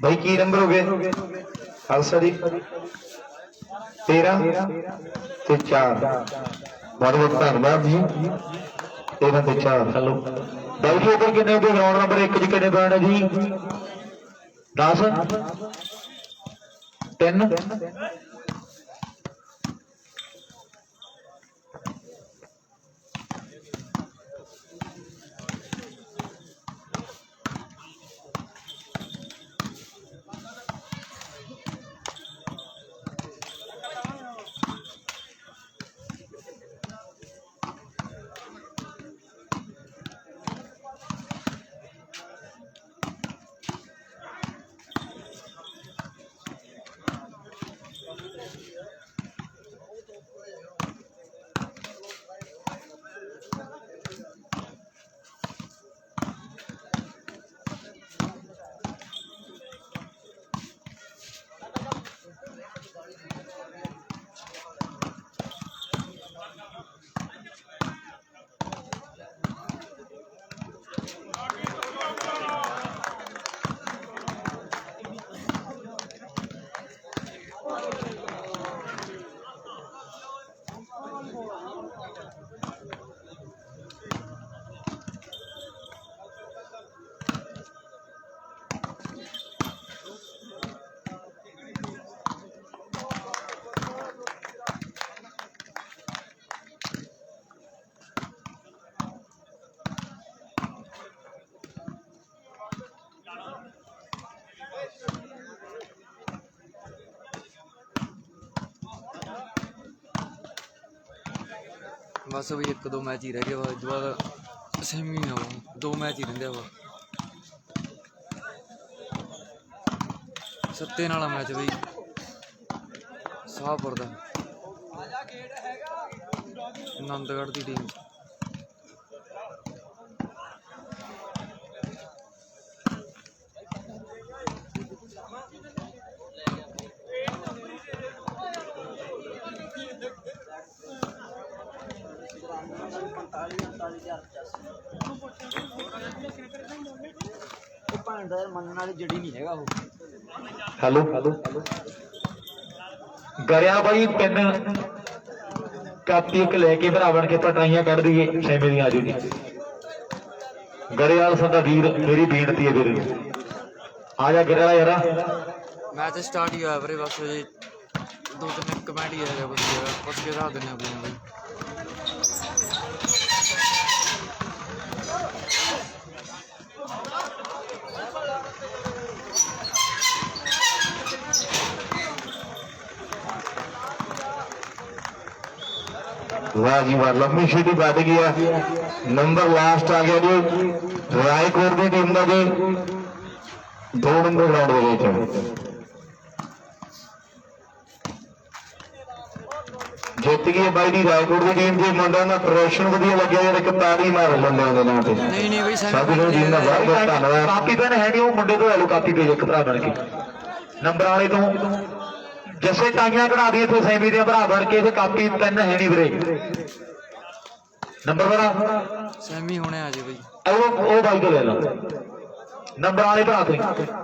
भाई की नंबर हो गए खालसा जी 13 ते 4 बहुत बहुत धन्यवाद जी 13 ते 4 हेलो भाई जी उधर कितने हो ग्राउंड नंबर 1 च कितने पैण है जी 10 3 बस भी एक दो मैच ही रह गए इस बाद सेमी में वो 2 मैच ही रहिंदे वा सत्ते नाला मैच बई शाहपुर दा आनंदगढ़ की टीम हेलो गरिया भाई पिन कापी एक लेके भरा बन के पटाइयां कढ़ दीए सेमे दी आजू जी गरियाल साडा वीर मेरी बेनती है वीर आ जा गरियाला यारा मैच स्टार्ट ही होया वीरे बस 2-3 कमेंट ही है बस के साथ देने अपने भाई वाह जी वाह लंबी सीटी बच गया नंबर लास्ट आ गया जी रायकोट की टीम का जी 2 नंबर ग्राउंड जित गई बाई जी रायकोट की टीम जी मुंडा का प्रदर्शन वधिया लगे एक ताड़ी मारो मुंडे के नाम से सब टीम का बहुत बहुत धन्यवाद कापी पेन है नहीं वो मुंडे तो है कापी पेज एक भरा बन के नंबर वाले तो जैसे टाइयां कढ़ा दी इतने सेमी दे भरा बन के कापी पेन है नहीं वीरे नंबर भरा सेमी होने आ जी भाई वो भाई तो ले लो नंबर वाले भरा तुम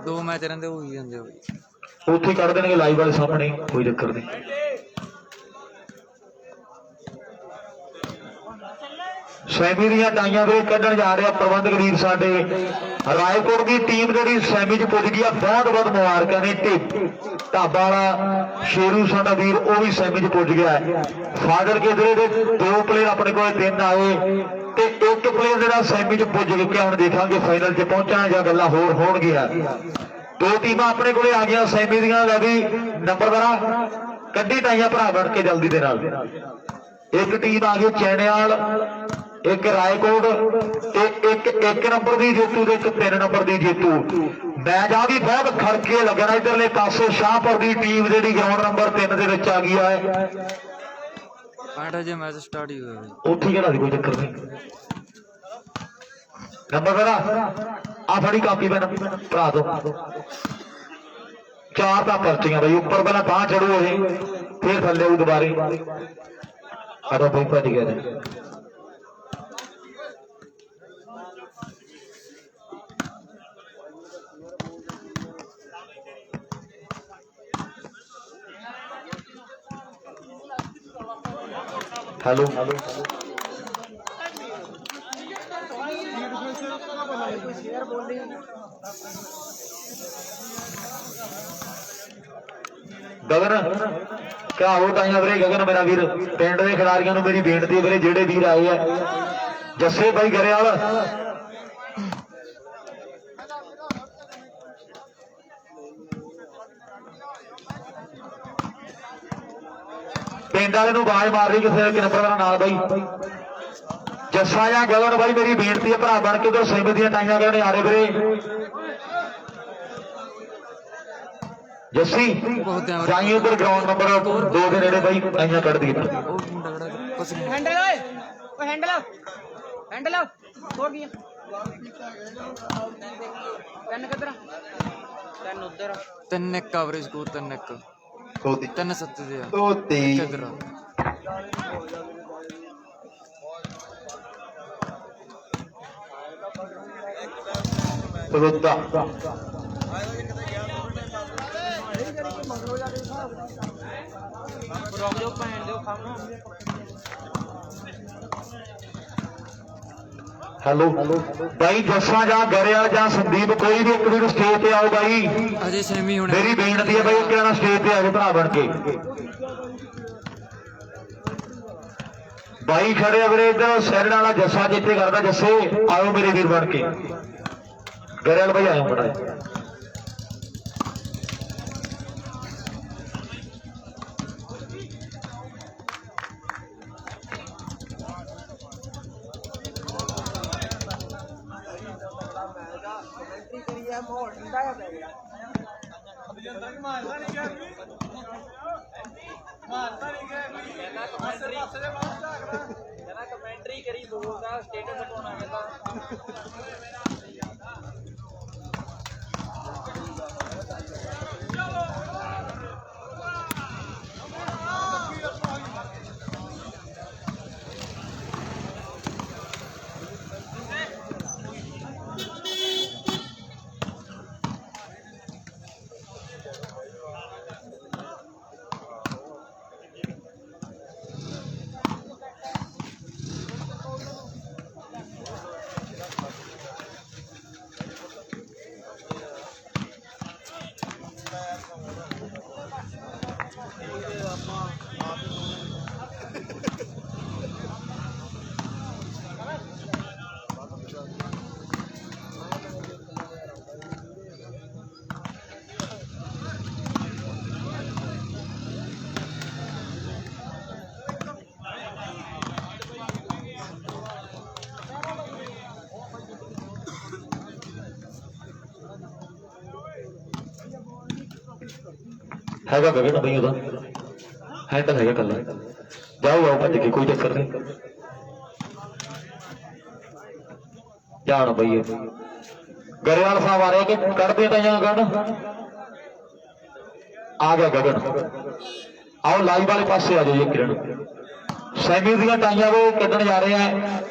2 मैच रहिंदे हो ही जांदे भाई उत्थे कढ़ देंगे लाइव वाले सामने कोई चक्कर नहीं सैमी ਦੀਆਂ ਟਾਈਆਂ ਵੇ ਕੱਢਣ ਜਾ ਰਿਹਾ ਪ੍ਰਬੰਧਕ ਵੀਰ ਸਾਡੇ ਰਾਏਕੋਟ ਦੀ ਟੀਮ ਜਿਹੜੀ ਸੈਮੀ 'ਚ ਪੁੱਜ ਗਈ ਆ ਬਹੁਤ ਬਹੁਤ ਮੁਬਾਰਕਾਂ ਨੇ ਢਾਬਾ ਵਾਲਾ ਸ਼ੇਰੂ ਸਾਡਾ ਵੀਰ ਉਹ ਵੀ ਸੈਮੀ 'ਚ ਪੁੱਜ ਗਿਆ ਫਾਦਰ ਕੇਦਰੇ ਦੇ 2 ਪਲੇਅਰ ਆਪਣੇ ਕੋਲ 3 ਆਏ ਤੇ ਇੱਕ ਪਲੇਅਰ ਜਿਹੜਾ ਸੈਮੀ 'ਚ ਪੁੱਜ ਚੁੱਕਿਆ ਹੁਣ ਦੇਖਾਂਗੇ ਫਾਈਨਲ 'ਚ ਪਹੁੰਚਣਾ ਜਾਂ ਗੱਲਾਂ ਹੋਰ ਹੋਣਗੀਆਂ 2 ਟੀਮਾਂ ਆਪਣੇ ਕੋਲੇ ਆ ਗਈਆਂ ਸੈਮੀ ਦੀਆਂ ਲੈ ਵੀ ਨੰਬਰ ਵਾਲਾ ਕੱਢੀ ਟਾਈਆਂ ਭਰਾ ਬਣ ਕੇ ਜਲਦੀ ਦੇ ਨਾਲ ਇੱਕ ਟੀਮ ਆ ਗਈ ਚੈਨਿਆਲ एक रायकोट एक नंबर की जेतू एक 3 नंबर की जेतू मैच आ भी बहुत खड़के लगना इधरले पासे शाहपुर की टीम जी ग्राउंड नंबर 3 आ गई है मैच स्टार्ट ही हुआ उत्थे केड़ा कोई चक्कर नहीं नंबर मेरा आ फड़ी कापी पेन भरा दो 4 ਤਾਂ पर्चियां बई उपर पहला बाह चढ़ू फिर थले दोबारे अरे भाई भज गया हेलो गगन क्या हो ताइया वीरे गगन मेरा वीर पिंड के खिलाड़ियों को मेरी बेनती है वीरे जेडे वीर आए है जस्से भाई गरेवाल पिंड वाले आवाज मार रही किसी कि नंबर नाल भाई जस्सा या गगन भाई मेरी बेनती है भरा बन के तो सिम दियां टाइयां कहने आ रहे वीरे जस्सी जाइए उधर ग्राउंड नंबर 2 के नेड़े भाई टाइयां कट दी ਤਿੰਨ ਇੱਕ ਐਵਰੇਜ ਸਕੋਰ 3-1 3-7 ਦੇ ਆ ਕਿਧਰ रुद्दा हेलो भाई जस्सा जा गरेवाल जा संदीप कोई भी एक भी स्टेज पे आओ भाई ਅਜੇ ਸੈਮੀ ਹੋਣਾ मेरी बेनती है भाई एक जना स्टेज पे आए भरा बन के भाई खड़े वीरे इधर सैरड वाला जस्सा जिथे करता जस्से आओ मेरे वीर बन के गरेवाल भाई आयो बड़ा कमेंट्री करी बोलता स्टेटस पाना कहता हैगा गगन भाई ओदा हैंडल हैगा कल जाओ आओ भज के कोई चक्कर नहीं जान भाई गरेवाल साहब आ रहे कि कर दे गन आ गया गगन आओ लाइव वाले पासे आ जाइए किरण सैमी दी टाइयां वो कड्ढण जा रहे हैं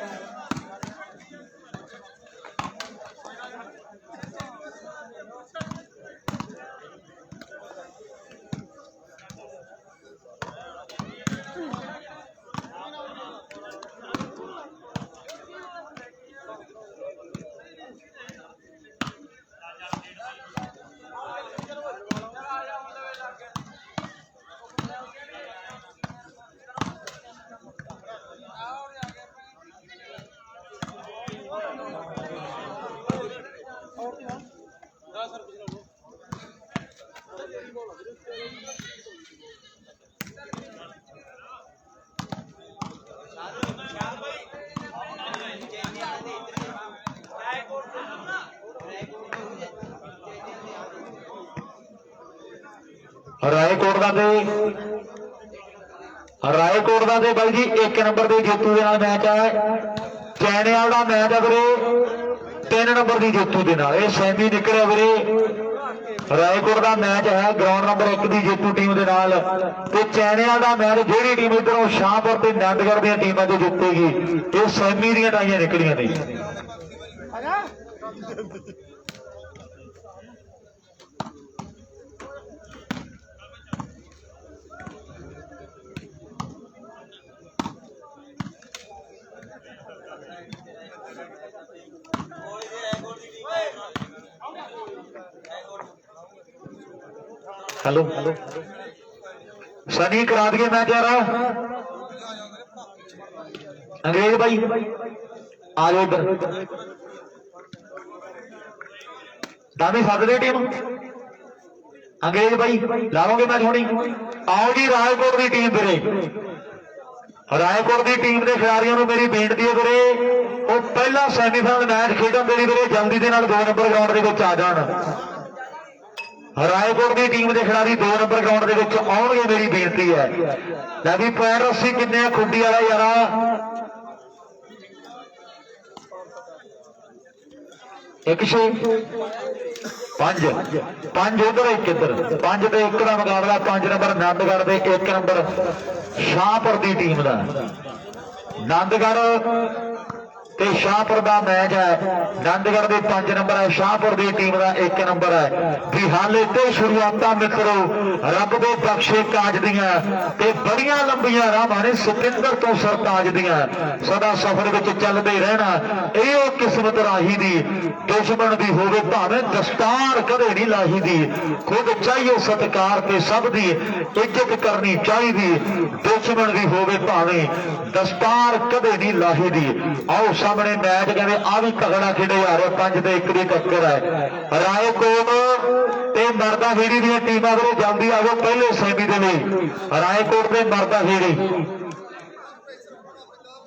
रायकोट का भाई जी 1 नंबर के जेतू के मैच है चैनियाल का मैच है वीरे 3 नंबर की जेतू के सैमी निकले वीरे रायकोट का मैच है ग्राउंड नंबर 1 की जेतू टीम के नाल चैनियाल का मैच जी टीम इधरों शाहपुर से नंदगढ़ दी टीमों से जितेगी ये सैमी दी टाइयां निकलियां नहीं हेलो सनी करा दिए मैच यार अंग्रेज भाई आ जाओ इधर दामी सद दे टीम अंग्रेज भाई लाओगे मैच होनी आओ जी रायकोट की टीम फिरे रायकोट की टीम के खिलाड़ियों को मेरी बेनती है फिरे वो पहला सैमीफाइनल मैच खेडन के लिए फिरे जल्दी के 2 नंबर ग्राउंड के आ जान रायकोट की टीम के खिलाड़ी 2 नंबर ग्राउंड के आउणगे मेरी बेनती है लै भी पैर अस्सी किन्ने खुड्डी वाला यार 1-6 5 उधर 1 इधर 5 ते 1 का मुकाबला 5 नंबर नंदगढ़ के 1 नंबर शाहपुर की टीम का नंदगढ़ ते शाहपुर का मैच है नंदगढ़ के 5 नंबर है शाहपुर की टीम का 1 नंबर है भी हाले तो शुरुआत मित्रों रब दे बख्शे काज दियां ते बड़ियां लंबियां राहां ने सतिंदर तो सरताज दियां सदा सफर विच चलदे रहना इहो किस्मत राही दी दुश्मन दी होवे भावें दस्तार कदे नहीं लाही दी खुद चाहिए सत्कार ते सब दी इज्जत करनी चाहिदी दुश्मन दी होवे भावें दस्तार कदे नहीं लाही दी आओ सामने मैच कहते आ भी तगड़ा खेडे जा रहे 5 ते 1 की टक्कर है रायकोट ते मरदा खेड़ी दी टीमां वीरे जल्दी आ जाओ पहले सेमी दे लिए रायकोट ते मरदा खेड़ी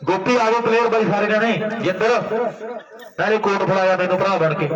गोपी आ जाओ प्लेयर भाई सारे जने जिंदर पहले कोट फड़ाया मैनू भरा बन के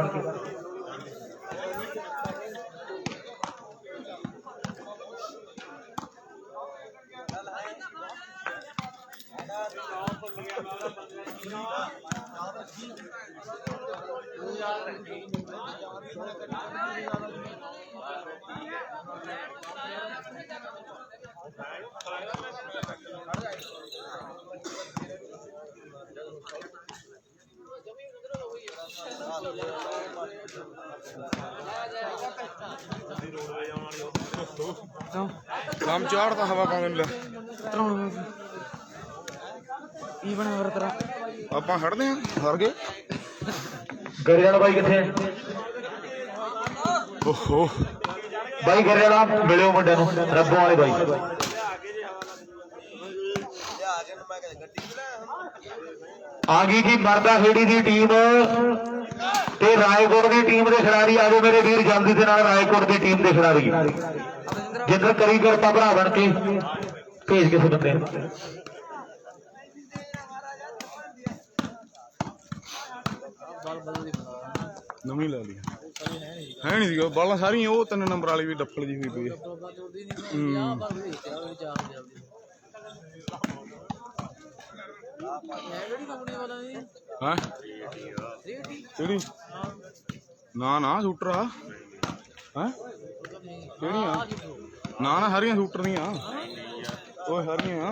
काम चाड़ता हवा पावन ले आप हटते हैं हार गए गरियाला भाई किथे ओहो भाई गरियाला मिलो मुंडे रब्बों वाले भाई आ गई जी मरदा खेड़ी की टीम ते रायकोट की टीम के खिलाड़ी आ जाओ मेरे वीर जल्दी से नाल रायकोट की टीम के खिलाड़ी जिधर करी करता भरा बन के भेज किसी बंदे नवी ला ली है नहीं बाला सारी 3 नंबर वाली भी डफल जी हुई पई हाँ ना ना शूटर आ ना ना सारियां शूटर दियां ओए सारियां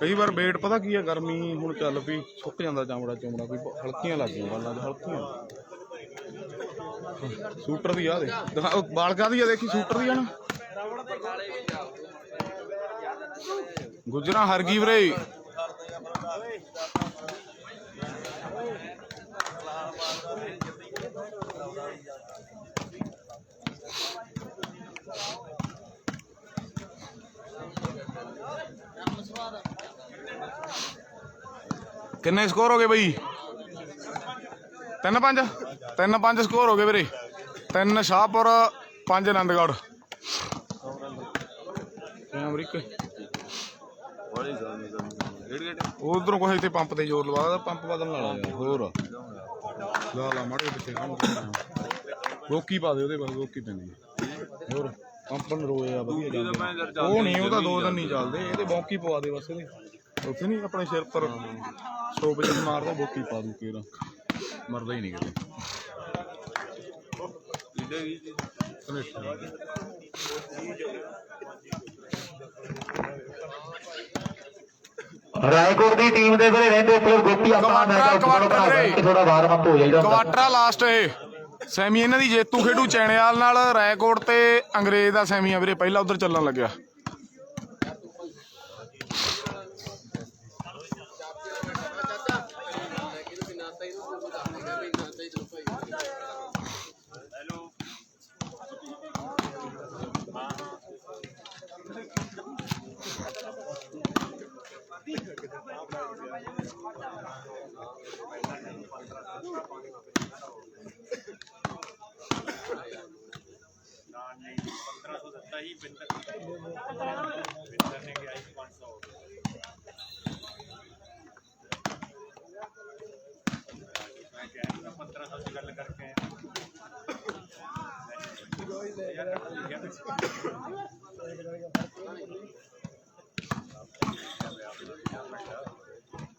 कई बार वेट पता की है गर्मी हुण चल पई सुक जांदा चमड़ा चमड़ा कोई हल्कियां लग गई बालां हल्कियां शूटर दी आ दे बाल का दी आ देखी शूटर दी आ ना गुजरा हर गई वीरे किन्ने स्कोर हो गए बई 3-5 स्कोर हो गए वीरे 3 शाहपुर 5 नंदगढ़ उधरों कोई इतने पंप से जोर लवा पंप बदल ला होर ला ला माड़े पिछे रोकी पा दे रोकी पैंदी होर पंप रोए वो नहीं वो 2 दिन नहीं चलते ये बौकी पवा दे बस उत्थे नहीं अपने सिर पर 100 बजे मारदा बौकी पा दू केरा मरदा ही नहीं किते रायकोट की टीम दे फिर रहंदे प्लेयर गोपी अपना मैच थोड़ा वार्म अप हो जाएगा क्वार्टर लास्ट है सैमी इन्हां दी जेतू खेडू चैणेवाल नाल रायकोट ते अंग्रेज दा सैमी आ वीरे पहला उधर चलण लग्या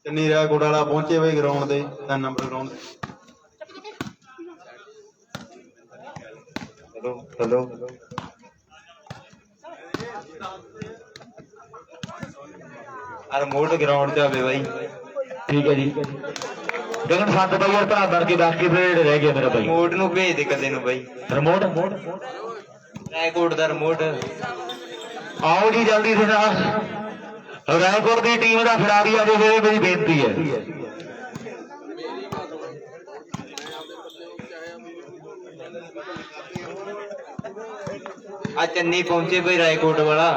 ਚੰਨੀ ਰਾਏਕੋਟ ਵਾਲਾ ਪਹੁੰਚੇ ਬਈ ਗਰਾਊਂਡ ਦੇ 3 ਨੰਬਰ ਗਰਾਊਂਡ ਤੇ। ਹੈਲੋ ਰਿਮੋਟ ਗਰਾਊਂਡ 'ਚ ਆਵੇ ਬਾਈ। ਠੀਕ ਹੈ ਜੀ ਗਗਨ ਸੰਤ ਬਾਈ ਯਾਰ ਭਰਾ ਬਣ ਕੇ ਬਾਕੀ ਜਿਹੜੇ ਰਹਿ ਗਏ ਮੇਰਾ ਬਾਈ ਰਿਮੋਟ ਨੂੰ ਭੇਜ ਦੇ ਕਦੇ ਨੂੰ ਬਾਈ। ਰਿਮੋਟ ਰਾਏਕੋਟ ਦਾ ਰਿਮੋਟ ਆਓ ਜੀ ਜਲਦੀ ਦੇ ਨਾਲ ਰਾਏਕੋਟ ਦੀ ਟੀਮ ਦਾ ਖਿਡਾਰੀ ਆ ਜਾਵੇ ਮੇਰੀ ਬੇਨਤੀ ਹੈ। ਆ ਚੰਨੀ ਪਹੁੰਚੇ ਬਈ ਰਾਏਕੋਟ ਵਾਲਾ।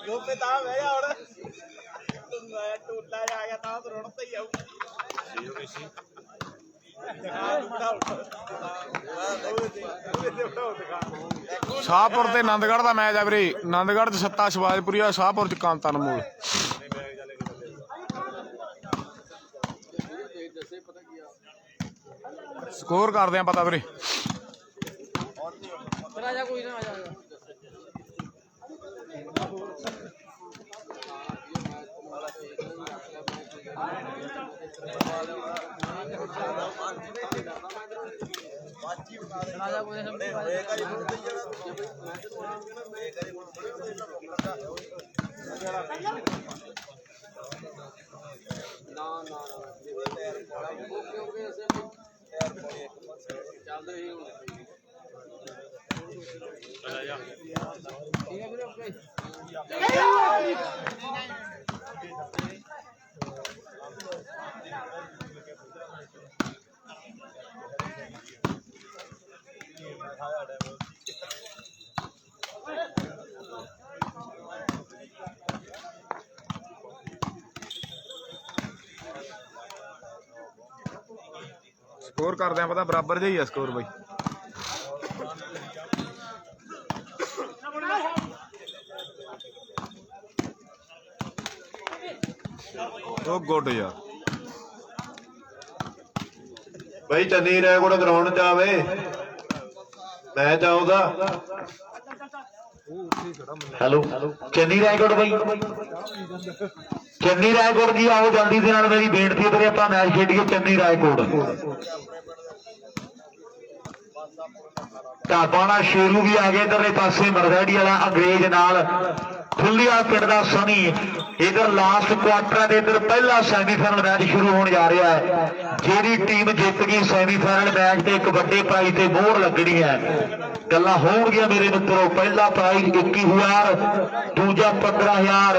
ਗੋਪੇ ਤਾਂ ਬਹਿ ਜਾ ਹੁਣ ਟੂਟਾ ਜਾ ਗਿਆ ਤਾਂ ਰੁਣ ਤੇ ਹੀ ਆਊ ਸ਼ਾਹਪੁਰ ਤੇ ਆਨੰਦਗੜ੍ਹ ਦਾ ਮੈਚ ਆ ਵੀਰੇ। ਆਨੰਦਗੜ੍ਹ 'ਚ ਸੱਤਾ ਸ਼ਿਵਾਜਪੁਰੀਆ, ਸ਼ਾਹਪੁਰ 'ਚ ਕਾਂਤਾ ਨਮੂਲ। ਸਕੋਰ ਕਰਦੇ ਆ ਪਤਾ ਵੀਰੇ। ਕੋਈ ਨਾ ਆ ਜਾ ਸਕੋਰ ਕਰਦੇ ਆ ਪਤਾ ਬਰਾਬਰ ਜਿਹਾ ਹੀ ਆ ਸਕੋਰ ਬਾਈ। ਉਹ ਗੁੱਡ ਯਾਰ ਬਾਈ ਚੰਨੀ ਰਾਏਕੋਟ ਗਰਾਊਂਡ 'ਚ ਆਵੇ ਮੈਚ ਆਉਦਾ। ਹੈਲੋ ਚੰਨੀ ਰਾਏਕੋਟ ਬਾਈ ਚੰਨੀ ਰਾਏਕੋਟ ਜੀ ਆਓ ਜਲਦੀ ਦੇ ਨਾਲ ਮੇਰੀ ਬੇਨਤੀ ਹੈ ਵੀਰੇ ਆਪਾਂ ਮੈਚ ਖੇਡੀਏ ਚੰਨੀ ਰਾਏਕੋਟ। ਢਾਬਾਣਾ ਸ਼ੇਰੂ ਵੀ ਆ ਗਏ ਇਧਰਲੇ ਪਾਸੇ ਮਰਵੈੜੀ ਵਾਲਾ ਅੰਗਰੇਜ਼ ਨਾਲ ਖੁੱਲੀਆ ਪਿੰਡ ਦਾ ਸਨੀ। ਇਧਰ ਲਾਸਟ ਕੁਆਟਰ ਦੇ ਇਧਰ ਪਹਿਲਾ ਸੈਮੀਫਾਈਨਲ ਮੈਚ ਸ਼ੁਰੂ ਹੋਣ ਜਾ ਰਿਹਾ ਹੈ। ਜਿਹੜੀ ਟੀਮ ਜਿੱਤ ਗਈ ਸੈਮੀਫਾਈਨਲ ਮੈਚ ਤੇ ਇੱਕ ਵੱਡੇ ਪ੍ਰਾਈਜ਼ ਤੇ ਮੋਹਰ ਲੱਗਣੀ ਹੈ। ਗੱਲਾਂ ਹੋਣਗੀਆਂ ਮੇਰੇ ਮਿੱਤਰੋ। ਪਹਿਲਾ ਪ੍ਰਾਈਜ਼ 21,000 ਦੂਜਾ 15,000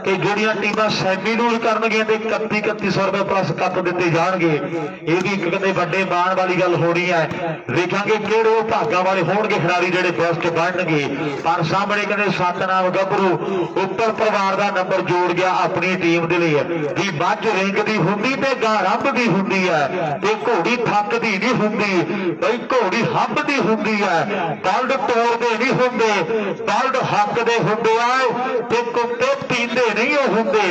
ਤੇ ਜਿਹੜੀਆਂ ਟੀਮਾਂ ਸੈਮੀ ਨੂੰ ਕਰਨਗੀਆਂ ਤੇ 3100 ਰੁਪਏ ਪਲੱਸ ਕੱਪ ਦਿੱਤੇ ਜਾਣਗੇ। ਇਹ ਵੀ ਇੱਕ ਕਿਤੇ ਵੱਡੇ ਮਾਣ ਵਾਲੀ ਗੱਲ ਹੋਣੀ ਹੈ। ਵੇਖਾਂਗੇ ਕਿਹੜੇ ਉਹ ਭਾਗਾਂ ਵਾਲੇ ਹੋਣਗੇ ਖਿਡਾਰੀ ਜਿਹੜੇ ਬੈਸਟ ਬਣਨਗੇ। ਪਰ ਸਾਹਮਣੇ ਕਹਿੰਦੇ ਸਤਨਾਮ ਗੱਭਰੂ ਉੱਪਰ ਪਰਿਵਾਰ ਦਾ ਨੰਬਰ ਜੋੜ ਗਿਆ ਆਪਣੀ ਟੀਮ ਦੇ ਲਈ। ਵੀ ਮੱਝ ਰਿੰਗ ਦੀ ਹੁੰਦੀ ਤੇ ਗਾਂ ਰੱਬ ਦੀ ਹੁੰਦੀ ਹੈ ਤੇ ਘੋੜੀ ਥੱਕਦੀ ਨਹੀਂ ਹੁੰਦੀ ਬਈ ਘੋੜੀ ਹੱਬ ਦੀ ਹੁੰਦੀ ਹੈ। ਬਲਦ ਤੋੜਦੇ ਨਹੀਂ ਹੁੰਦੇ ਬਲਦ ਹੱਕ ਦੇ ਹੁੰਦੇ ਆ ਤੇ ਕੁੱਤੇ ਪੀਂਦੇ ਨਹੀਂ ਉਹ ਹੁੰਦੇ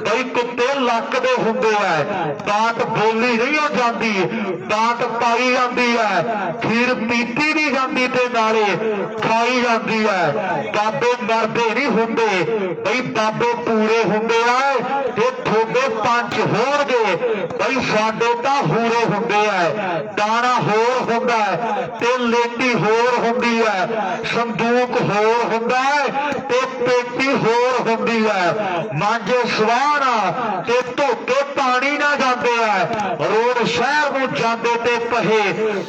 ਬਈ ਕੁੱਤੇ ਲੱਕ ਦੇ ਹੁੰਦੇ ਆ। ਦਾਤ ਬੋਲੀ ਨਹੀਂ ਉਹ ਜਾਂਦੀ ਦਾਤ ਪਾਈ ਜਾਂਦੀ ਹੈ। ਖੀਰ ਪੀਤੀ ਨਹੀਂ ਜਾਂਦੀ ਤੇ ਨਾਲੇ ਖਾਈ ਜਾਂਦੀ ਹੈ। ਬਾਬੇ ਮਰਦੇ ਨਹੀਂ ਹੁੰਦੇ ਬਈ ਬਾਬੇ ਪੂਰੇ ਹੁੰਦੇ ਆ ਤੇ ਤੁਹਾਡੇ ਪੰਜ ਹੋਣਗੇ ਬਈ ਸਾਡੇ ਤਾਂ ਹੂਰੇ ਹੁੰਦੇ ਆ। ਦਾਣਾ ਹੋਰ ਹੁੰਦਾ ਤੇ ਲੇਟੀ ਹੋਰ ਹੁੰਦੀ ਹੈ। ਸੰਦੂਕ ਹੋਰ ਹੁੰਦਾ ਤੇ ਪੇਟੀ ਹੋਰ ਹੁੰਦੀ ਹੈ। ਮਾਂਜੇ ਸਵਾਣਾ ਤੇ ਧੋਤੇ ਪਾਣੀ ਨਾ ਜਾਂਦੇ ਆ। ਰੋਡ ਸ਼ਹਿਰ ਨੂੰ ਜਾਂਦੇ ਤੇ ਪਹੇ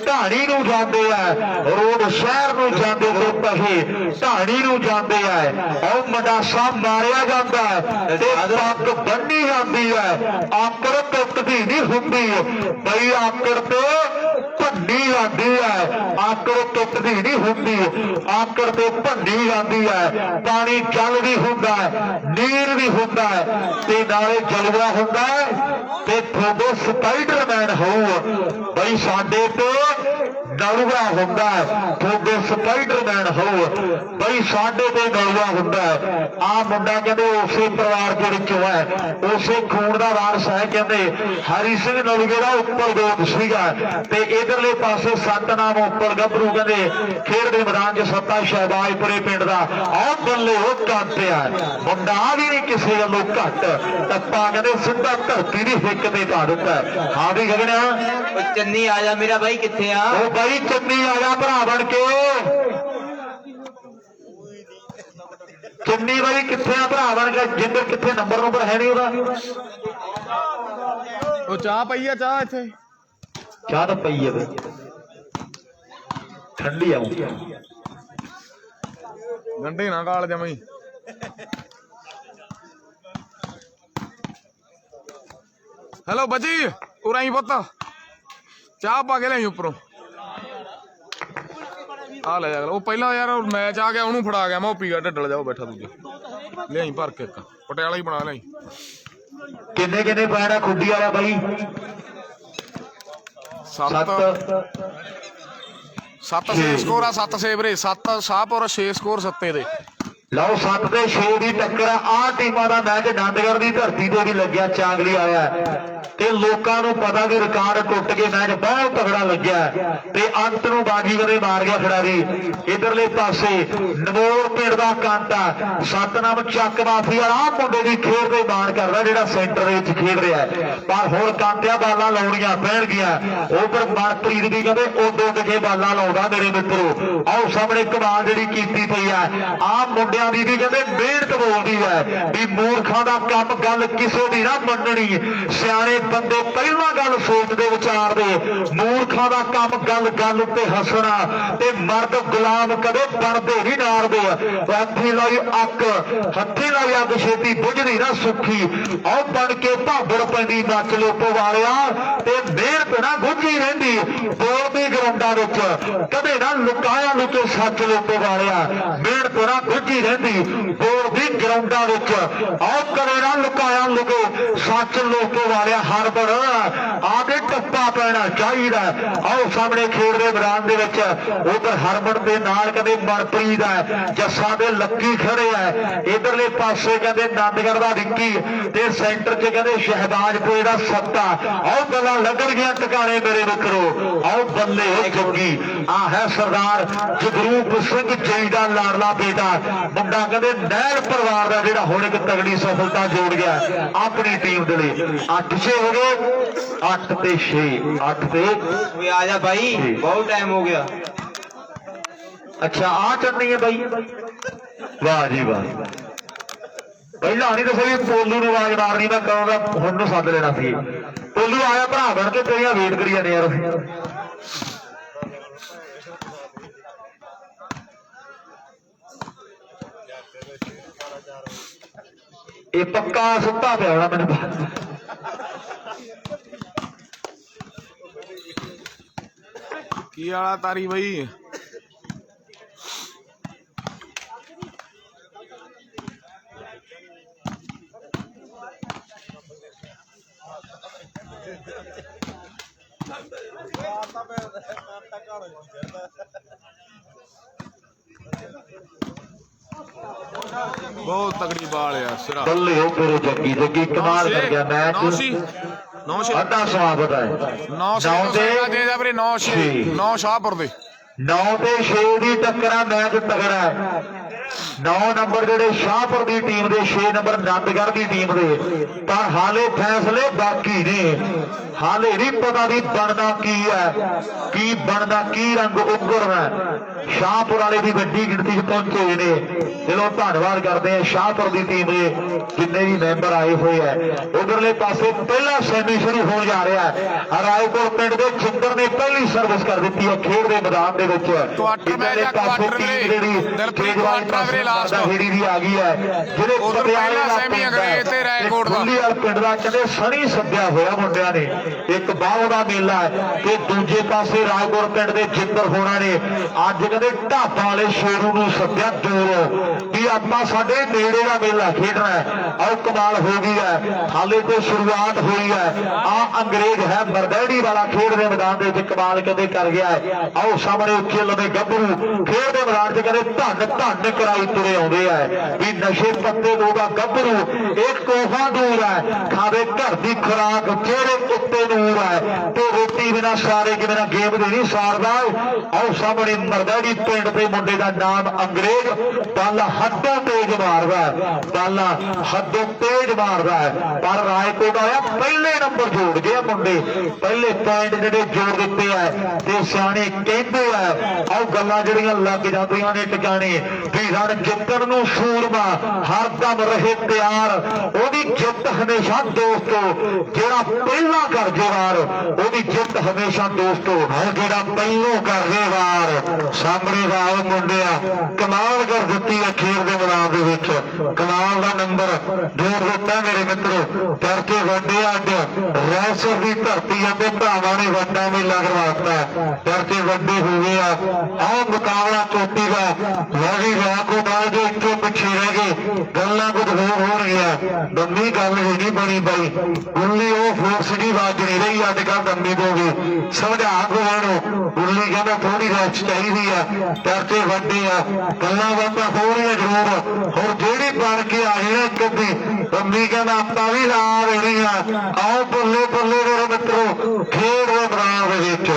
ਢਾਣੀ ਨੂੰ ਜਾਂਦੇ ਆ। ਰੋਡ ਸ਼ਹਿਰ ਨੂੰ ਜਾਂਦੇ ਤੇ ਪਹੇ ਢਾਣੀ ਨੂੰ ਜਾਂਦੇ ਆ। ਉਹ ਮਡਾਸਾ ਮਾਰਿਆ ਜਾਂਦਾ ਤੇ ਪੱਗ ਬੰਨੀ ਜਾਂਦੀ ਹੈ। ਆਕੜ ਟੁੱਟਦੀ ਨਹੀਂ ਹੁੰਦੀ ਬਈ ਆਕੜ ਤੇ ਭੰਡੀ ਜਾਂਦੀ ਹੈ, ਆਕੜ ਟੁੱਟਦੀ ਨਹੀਂ ਹੁੰਦੀ, ਆਕੜ ਤੇ ਭੰਡੀ ਜਾਂਦੀ ਹੈ। ਪਾਣੀ ਜਲ ਵੀ ਹੁੰਦਾ ਹੈ, ਨੀਰ ਵੀ ਹੁੰਦਾ ਹੈ ਤੇ ਨਾਲੇ ਜਲਵਾ ਹੁੰਦਾ ਹੈ ਤੇ ਤੁਹਾਡੇ ਸਪਾਈਡਰਮੈਨ ਹੋਊ ਬਈ ਸਾਡੇ ਤੇ ਨਲੂਆ ਹੁੰਦਾ ਹੈ, ਤੁਹਾਡੇ ਸਪਾਈਡਰਮੈਨ ਹੋਊ ਬਈ ਸਾਡੇ ਤੇ ਨਲੂਆ ਹੁੰਦਾ ਹੈ। ਆਹ ਮੁੰਡਾ ਕਹਿੰਦੇ ਉਸੇ ਪਰਿਵਾਰ ਦੇ ਵਿੱਚੋਂ ਹੈ, ਉਸੇ ਖੂਨ ਦਾ ਵਾਰਸ ਹੈ। ਕਹਿੰਦੇ ਹਰੀ ਸਿੰਘ ਨਲੂਏ ਦਾ ਉੱਪਰ ਗੋਤ ਸੀਗਾ ਤੇ ਇਧਰਲੇ ਪਾਸੇ ਸਤਨਾਮ ਉੱਪਰ ਗੱਭਰੂ ਕਹਿੰਦੇ ਖੇਡ ਦੇ ਮੈਦਾਨ 'ਚ ਸੱਤਾ ਸ਼ਹਿਬਾਜ਼ਪੁਰੇ ਪਿੰਡ ਦਾ ਆਹ ਬੱਲੇ ਉਹ ਕਾਂਤਿਆ ਮੁੰਡਾ ਵੀ ਨਹੀਂ ਕਿਸੇ ਵੱਲੋਂ ਘੱਟ, ਟੱਪਾ ਕਹਿੰਦੇ ਸਿੱਧਾ ਧਰਤੀ ਦੀ ਹਿੱਕ ਤੇ ਪਾ ਦਿੱਤਾ। ਹਾਂ ਵੀ ਗਗਨਿਆ ਉਹ ਚੰਨੀ ਆ ਜਾ ਮੇਰਾ ਬਾਈ, ਕਿੱਥੇ ਆ? ਉਹ ਬਾਈ ਚੰਨੀ ਆ ਜਾ ਭਰਾ ਬਣ ਕੇ। ਚੰਨੀ ਬਾਈ ਕਿੱਥੇ ਆ ਭਰਾ ਬਣ ਕੇ? ਜਿੰਦਰ ਕਿੱਥੇ? ਨੰਬਰ ਹੈ ਨਹੀਂ ਉਹਦਾ। ਉਹ ਚਾਹ ਪਈ ਆ, ਚਾਹ ਇੱਥੇ ਚਾਹ ਤਾਂ ਪਈ ਹੈ ਬਈ, ਠੰਡੀ ਆਉਂ। ਗੰਢੇ ਨਾ ਗਾਲ ਜਮਈ। ਹੈਲੋ ਬੱਜੀ, ਉਰਾਂ ਹੀ ਪੁੱਤ ਚਾਹ ਪਾ ਕੇ ਲਿਆਈ ਉੱਪਰੋਂ। ਆ ਲੈ ਜਾ, ਉਹ ਪਹਿਲਾਂ ਯਾਰ ਮੈਚ ਆ ਗਿਆ ਉਹਨੂੰ ਫੜਾ ਗਿਆ ਮੈਂ, ਉਹ ਪੀਗਾ ਢੱਡਲ ਜਾਓ ਬੈਠਾ ਦੂਜਾ ਲਿਆਈ ਭਰ ਕੇ ਇੱਕ ਪਟਿਆਲਾ ਹੀ ਬਣਾ ਲਿਆਈ। ਕਿੰਨੇ ਕਿੰਨੇ ਪੈਣਾ ਖੁੱਡੀ ਵਾਲਾ ਬਾਈ? 7 6 ਸਕੋਰ ਆ, 7 ਸੇਵਰੇ 7 ਸ਼ਾਹਪੁਰ 6 ਸਕੋਰ 7 ਦੇ। ਲਓ 7 ਤੇ 6 ਦੀ ਟੱਕਰ ਆ ਟੀਮਾਂ ਦਾ ਮੈਚ ਆਨੰਦਗੜ੍ਹ ਦੀ ਧਰਤੀ ਤੇ ਵੀ ਲੱਗਿਆ, ਚਾਂਗਲੀ ਆਇਆ ਤੇ ਲੋਕਾਂ ਨੂੰ ਪਤਾ ਕਿ ਰਿਕਾਰਡ ਟੁੱਟ ਕੇ ਮੈਚ ਬਹੁਤ ਤਗੜਾ ਲੱਗਿਆ ਤੇ ਅੰਤ ਨੂੰ ਬਾਜੀ ਕਦੇ ਮਾਰ ਗਿਆ ਖਿਡਾਰੀ। ਇਧਰਲੇ ਪਾਸੇ ਨਮੋਰ ਪਿੰਡ ਦਾ ਕਾਂਟਾ ਸਤਨਾਮ ਚੱਕ ਮਾਫੀ ਵਾਲਾ ਮੁੰਡੇ ਦੀ ਖੇਡ ਦੇ ਮਾਣ ਕਰਦਾ ਜਿਹੜਾ ਸੈਂਟਰ ਦੇ ਵਿੱਚ ਖੇਡ ਰਿਹਾ, ਪਰ ਹੁਣ ਕਾਂਟਿਆ ਬਾਲਾਂ ਲਾਉਣੀਆਂ ਪੈਣਗੀਆਂ। ਉਧਰ ਮਨਪ੍ਰੀਤ ਵੀ ਕਹਿੰਦੇ ਉਦੋਂ ਕਿਤੇ ਬਾਲਾਂ ਲਾਉਂਦਾ ਮੇਰੇ ਮਿੱਤਰੋ। ਆਓ ਸਾਹਮਣੇ ਕਮਾਲ ਜਿਹੜੀ ਕੀਤੀ ਪਈ ਆ, ਆਹ ਮੁੰਡਿਆਂ ਦੀ ਵੀ ਕਹਿੰਦੇ ਮਿਹਨਤ ਬੋਲਦੀ ਹੈ ਵੀ ਮੂਰਖਾਂ ਦਾ ਕੰਮ ਗੱਲ ਕਿਸੇ ਦੀ ਨਾ ਮੰਨਣੀ। ਸਿਆਣੇ ਬੰਦੇ ਪਹਿਲਾਂ ਗੱਲ ਸੋਚਦੇ ਵਿਚਾਰਦੇ, ਮੂਰਖਾਂ ਦਾ ਕੰਮ ਗੱਲ ਗੱਲ ਉੱਤੇ ਹੱਸਣਾ ਤੇ ਮਰਦ ਗੁਲਾਮ ਕਦੇ ਬਣਦੇ ਨਹੀਂ ਨਾਰਦੇ। ਹੱਥੀ ਲਾਈ ਅੱਗ, ਹੱਥੀ ਲਾਈ ਅੱਗ ਛੇਤੀ ਬੁਝਦੀ ਨਾ ਸੁੱਖੀ। ਆਓ ਬਣ ਕੇ ਭਾਬੜ ਪੈਂਦੀ ਨੱਚ ਲੋਪੋ ਵਾਲਿਆ ਤੇ ਮਿਹਨਤ ਨਾ ਗੁੱਝੀ ਰਹਿੰਦੀ ਬੋਲਦੀ ਗਰਾਊਂਡਾਂ ਵਿੱਚ, ਕਦੇ ਨਾ ਲੁਕਾਇਆ ਲੁਕੇ ਸੱਚ ਲੋਪੋ ਵਾਲਿਆ। ਮਿਹਨਤ ਨਾ ਗੁੱਝੀ ਰਹਿੰਦੀ ਬੋਲਦੀ ਗਰਾਊਂਡਾਂ ਵਿੱਚ, ਆਓ ਕਦੇ ਨਾ ਲੁਕਾਇਆ ਲੁਕੇ ਸੱਚ ਲੋਪੋ ਵਾਲਿਆ। ਹਰਬੜ ਆਦੇ ਟੱਪਾ ਪੈਣਾ ਚਾਹੀਦਾ। ਆਓ ਸਾਹਮਣੇ ਖੇਡ ਦੇ ਮੈਦਾਨ ਦੇ ਵਿੱਚ ਉਧਰ ਹਰਬੜ ਦੇ ਨਾਲ ਕਹਿੰਦੇ ਮਨਪ੍ਰੀਤ ਹੈ, ਜੱਸਾ ਦੇ ਲੱਕੀ ਖੜੇ ਹੈ, ਇਧਰਲੇ ਪਾਸੇ ਕਹਿੰਦੇ ਆਨੰਦਗੜ੍ਹ ਦਾ ਵਿੱਕੀ ਤੇ ਸੈਂਟਰ 'ਚ ਕਹਿੰਦੇ ਸ਼ਹਿਬਾਜ਼ਪੁਰੇ ਦਾ ਸੱਤਾ। ਆਓ ਗੱਲਾਂ ਲੱਗਣਗੀਆਂ ਟਿਕਾਣੇ ਮੇਰੇ ਮਿੱਤਰੋ। ਆਓ ਬੱਲੇ ਹੋ ਜੋਗੀ, ਆ ਹੈ ਸਰਦਾਰ ਜਗਰੂਪ ਸਿੰਘ ਜੀ ਦਾ ਲਾਡਲਾ ਬੇਟਾ ਮੁੰਡਾ ਕਹਿੰਦੇ ਨਹਿਰ ਪਰਿਵਾਰ ਦਾ ਜਿਹੜਾ ਹੁਣ ਇੱਕ ਤਗੜੀ ਸਫਲਤਾ ਜੋੜ ਗਿਆ ਆਪਣੀ ਟੀਮ ਦੇ ਲਈ। 8-6 ਹੋ ਗਏ, 8 ਤੇ 6, 8 ਤੇ ਓਏ ਆ ਜਾ ਬਾਈ, ਬਹੁਤ ਟਾਈਮ ਹੋ ਗਿਆ। ਅੱਛਾ ਆ ਚੜਨੀ ਹੈ ਬਾਈ, ਵਾਹ ਜੀ ਵਾਹ। ਪਹਿਲਾਂ ਨਹੀਂ ਦੱਸਿਆ ਵੀ ਪੋਲੂ ਨੂੰ ਆਵਾਜ਼ ਮਾਰਨੀ, ਮੈਂ ਕਦੋਂ ਦਾ ਹੁਣ ਨੂੰ ਸੱਦ ਲੈਣਾ ਸੀ। ਪੋਲੂ ਆਇਆ ਭਰਾ ਬਣ ਕੇ, ਤੇਰੀਆਂ ਵੇਟ ਕਰੀ ਜਾਂਦੇ ਯਾਰ। ਇਹ ਪੱਕਾ ਸੁੱਤਾ ਪਿਆ ਹੋਣਾ ਮੈਨੂੰ ਪਤਾ। ਕੀ ਵਾਲਾ ਤਾਰੀ ਬਈ? ਬਹੁਤ ਤਗੜੀ ਬਾਲ ਆ ਸਿਰਾ। ਬੱਲੇ ਹੋ ਤੇਰੇ ਜੱਗੀ, ਜੱਗੀ ਕਮਾਲ ਕਰ ਗਿਆ ਮੈਚ। 9-6 ਅੱਧਾ ਸਵਾਗਤ ਹੈ 9-6 ਦੇ ਦਾ ਵੀਰੇ, 9-6 9 ਸ਼ਾਹਪੁਰ ਦੇ 9 ਤੇ 6 ਦੀ ਟੱਕਰਾਂ ਮੈਚ ਤਗੜਾ ਹੈ। 9 ਨੰਬਰ ਜਿਹੜੇ ਸ਼ਾਹਪੁਰ ਦੀ ਟੀਮ ਦੇ, 6 ਨੰਬਰ ਆਨੰਦਗੜ੍ਹ ਦੀ ਟੀਮ ਦੇ, ਪਰ ਹਾਲੇ ਫੈਸਲੇ ਬਾਕੀ ਨੇ। ਹਾਲੇ ਨਹੀਂ ਪਤਾ ਵੀ ਬਣਨਾ ਕੀ ਹੈ, ਕੀ ਬਣਨਾ, ਕੀ ਰੰਗ ਉਗਰਨਾ। ਸ਼ਾਹਪੁਰ ਵਾਲੇ ਵੀ ਵੱਡੀ ਗਿਣਤੀ 'ਚ ਪਹੁੰਚੇ ਹੋਏ ਨੇ। ਚਲੋ ਧੰਨਵਾਦ ਕਰਦੇ ਆ ਸ਼ਾਹਪੁਰ ਦੀ ਟੀਮ ਦੇ ਜਿੰਨੇ ਵੀ ਮੈਂਬਰ ਆਏ ਹੋਏ ਆ। ਉਧਰਲੇ ਪਾਸੇ ਪਹਿਲਾ ਸੈਮੀ ਸ਼ੁਰੂ ਹੋਣ ਜਾ ਰਿਹਾ ਹੈ। ਰਾਏਕੋਟ ਪਿੰਡ ਦੇ ਜਿੰਦਰ ਨੇ ਪਹਿਲੀ ਸਰਵਿਸ ਕਰ ਦਿੱਤੀ ਹੈ ਖੇਡ ਦੇ ਮੈਦਾਨ ਦੇ ਵਿੱਚ। ਕੁਆਟਰ ਮੈਚ ਆ, ਕੁਆਟਰ ਜਿਹੜੀ ਦਿਲਪ੍ਰੀਤ ਕੁਆਟਰ ਵੀਰੇ ਲਾਸਟ ਜਿਹੜੀ ਵੀ ਆ ਗਈ ਹੈ, ਜਿਹੜੇ ਉਧਰ ਪਟਿਆਲੇ ਪਹਿਲਾ ਦਾ ਸੈਮੀ ਪਿੰਡ ਅੰਗਰੇਜ਼ ਤੇ ਹੈ, ਕੋਟ ਦਾ ਵਾਲ ਪਿੰਡ ਦਾ ਕਹਿੰਦੇ ਸਣੀ ਸੱਦਿਆ ਹੋਇਆ ਮੁੰਡਿਆਂ ਨੇ। ਇੱਕ ਬਾਹੋਂ ਦਾ ਮੇਲਾ ਹੈ ਤੇ ਦੂਜੇ ਪਾਸੇ ਰਾਜਪੁਰ ਪਿੰਡ ਦੇ ਜਿੰਦਰ ਹੋਣਾ ਨੇ ਅੱਜ ਕਹਿੰਦੇ ਢਾਬਾ ਵਾਲੇ ਸ਼ੇਰੂ ਨੂੰ ਸੱਦਿਆ ਦੂਰੋਂ ਵੀ ਆਪਾਂ ਸਾਡੇ ਨੇੜੇ ਦਾ ਮੇਲਾ ਖੇਡਣਾ ਹੈ। ਆਓ ਕਮਾਲ ਹੋ ਗਈ ਹੈ, ਹਾਲੇ ਤੋਂ ਸ਼ੁਰੂਆਤ ਹੋਈ ਹੈ। ਆ ਅੰਗਰੇਜ਼ ਹੈ ਮਰਦੈੜੀ ਵਾਲਾ ਖੇਡ ਦੇ ਮੈਦਾਨ ਦੇ ਵਿੱਚ ਕਮਾਲ ਕਹਿੰਦੇ ਕਰ ਗਿਆ ਹੈ। ਆਓ ਸਾਹਮਣੇ ਉੱਚੇ ਲੰਬੇ ਗੱਭਰੂ ਖੇਡ ਦੇ ਮੈਦਾਨ 'ਚ ਕਹਿੰਦੇ ਧੰਨ ਧੰਨ ਕਰਾਈ ਤੁਰੇ ਆਉਂਦੇ ਆ ਵੀ ਨਸ਼ੇ ਪੱਤੇ ਲੋਗਾ ਗੱਭਰੂ ਇਹ ਕੋਹਾਂ ਦੂਰ ਹੈ, ਖਾਵੇ ਘਰ ਦੀ ਖੁਰਾਕ ਜਿਹੜੇ ਉੱਤੇ ਨੂਰ ਹੈ ਤੇ ਰੋਟੀ ਬਿਨਾ ਸਾਰੇ ਕਿ ਬਿਨਾ ਗੇਮ ਦੇ ਨਹੀਂ ਸਾਰਦਾ। ਆਓ ਸਾਹਮਣੇ ਮਰਦੈੜੀ ਪਿੰਡ ਦੇ ਮੁੰਡੇ ਦਾ ਨਾਮ ਅੰਗਰੇਜ਼ ਬੱਲ ਹੱਦੋਂ ਤੇਜ ਮਾਰਦਾ, ਬੱਲ ਹੱਦੋਂ ਤੇਜ ਮਾਰਦਾ ਪਰ ਰਾਏਕੋਟ ਆਇਆ ਪਹਿਲੇ ਨੰਬਰ ਜੋੜ ਗਿਆ ਮੁੰਡੇ, ਪਹਿਲੇ ਪੁਆਇੰਟ ਜਿਹੜੇ ਜੋੜ ਦਿੱਤੇ ਆ ਤੇ ਸਿਆਣੇ ਕਹਿੰਦੇ ਆ ਆਓ ਗੱਲਾਂ ਜਿਹੜੀਆਂ ਲੱਗ ਜਾਂਦੀਆਂ ਨੇ ਟਿਕਾਣੇ ਵੀ ਰਣ ਜਿੱਤਣ ਨੂੰ ਸੂਰਮਾ ਹਰਦਮ ਰਹੇ ਤਿਆਰ, ਉਹਦੀ ਜਿੱਤ ਹਮੇਸ਼ਾ ਦੋਸਤੋ ਜਿਹੜਾ ਪਹਿਲਾਂ ਕਰ ਜੇ ਵਾਰ ਉਹਦੀ ਜਿੱਤ ਹਮੇਸ਼ਾ ਦੋਸਤੋ ਜਿਹੜਾ ਪਹਿਲੋਂ ਕਰ ਜੇ ਵਾਰ। ਸਾਹਮਣੇ ਦਾ ਆਓ ਮੁੰਡਿਆ ਕਮਾਲ ਕਰ ਦਿੱਤੀ ਹੈ ਖੇਡ ਦੇ ਮੈਦਾਨ ਦੇ ਵਿੱਚ, ਕਮਾਲ ਦਾ ਨੰਬਰ ਜੋੜ ਦਿੱਤਾ ਮੇਰੇ ਮਿੱਤਰੋ। ਕਰਕੇ ਵੱਡੇ ਅੱਜ ਰੈਸਰ ਦੀ ਧਰਤੀ ਅਤੇ ਭਰਾਵਾਂ ਨੇ ਵੱਡਾ ਮੇਲਾ ਕਰਵਾਤਾ ਕਰਕੇ ਵੱਡੇ ਹੋ ਗਏ ਆ। ਆਹ ਮੁਕਾਬਲਾ ਚੋਟੀ ਦਾ ਵਾਜੀ ਰਾਕੋ ਨਾਲ ਜੋ ਇੱਥੋਂ ਪਿੱਛੇ ਰਹਿ ਗਏ ਗੱਲਾਂ ਕੁਝ ਹੋਰ ਹੋ ਰਹੀਆਂ। ਦੰਮੀ ਗੱਲ ਨਹੀਂ ਬਣੀ ਬਾਈ, ਗੁੱਲੀ ਉਹ ਫੋਰਸ ਦੀ ਆਵਾਜ਼ ਨਹੀਂ ਰਹੀ ਅੱਜ ਕੱਲ ਦੰਮੀ ਤੋਂ ਵੀ ਸਮਝਾ ਗੋਆਂ ਨੂੰ ਗੁੱਲੀ ਕਹਿੰਦਾ ਥੋੜੀ ਰੈਸਟ ਚਾਹੀਦੀ ਆ ਕਰਕੇ ਵੱਡੇ ਆ ਗੱਲਾਂ ਬਾਤਾਂ ਹੋ ਰਹੀਆਂ ਜ਼ਰੂਰ। ਹੁਣ ਜਿਹੜੀ ਬਣ ਕੇ ਆ ਗਈ ਨਾ ਕਦੀ ਦੰਮੀ ਕਹਿੰਦਾ ਆਪਾਂ ਵੀ ਲਾ ਦੇਣੀ ਆ। ਆਓ ਬੱਲੇ ਬੱਲੇ ਮੇਰੇ ਮਿੱਤਰੋ ਖੇਡ ਦੇ ਮੈਦਾਨ ਦੇ ਵਿੱਚ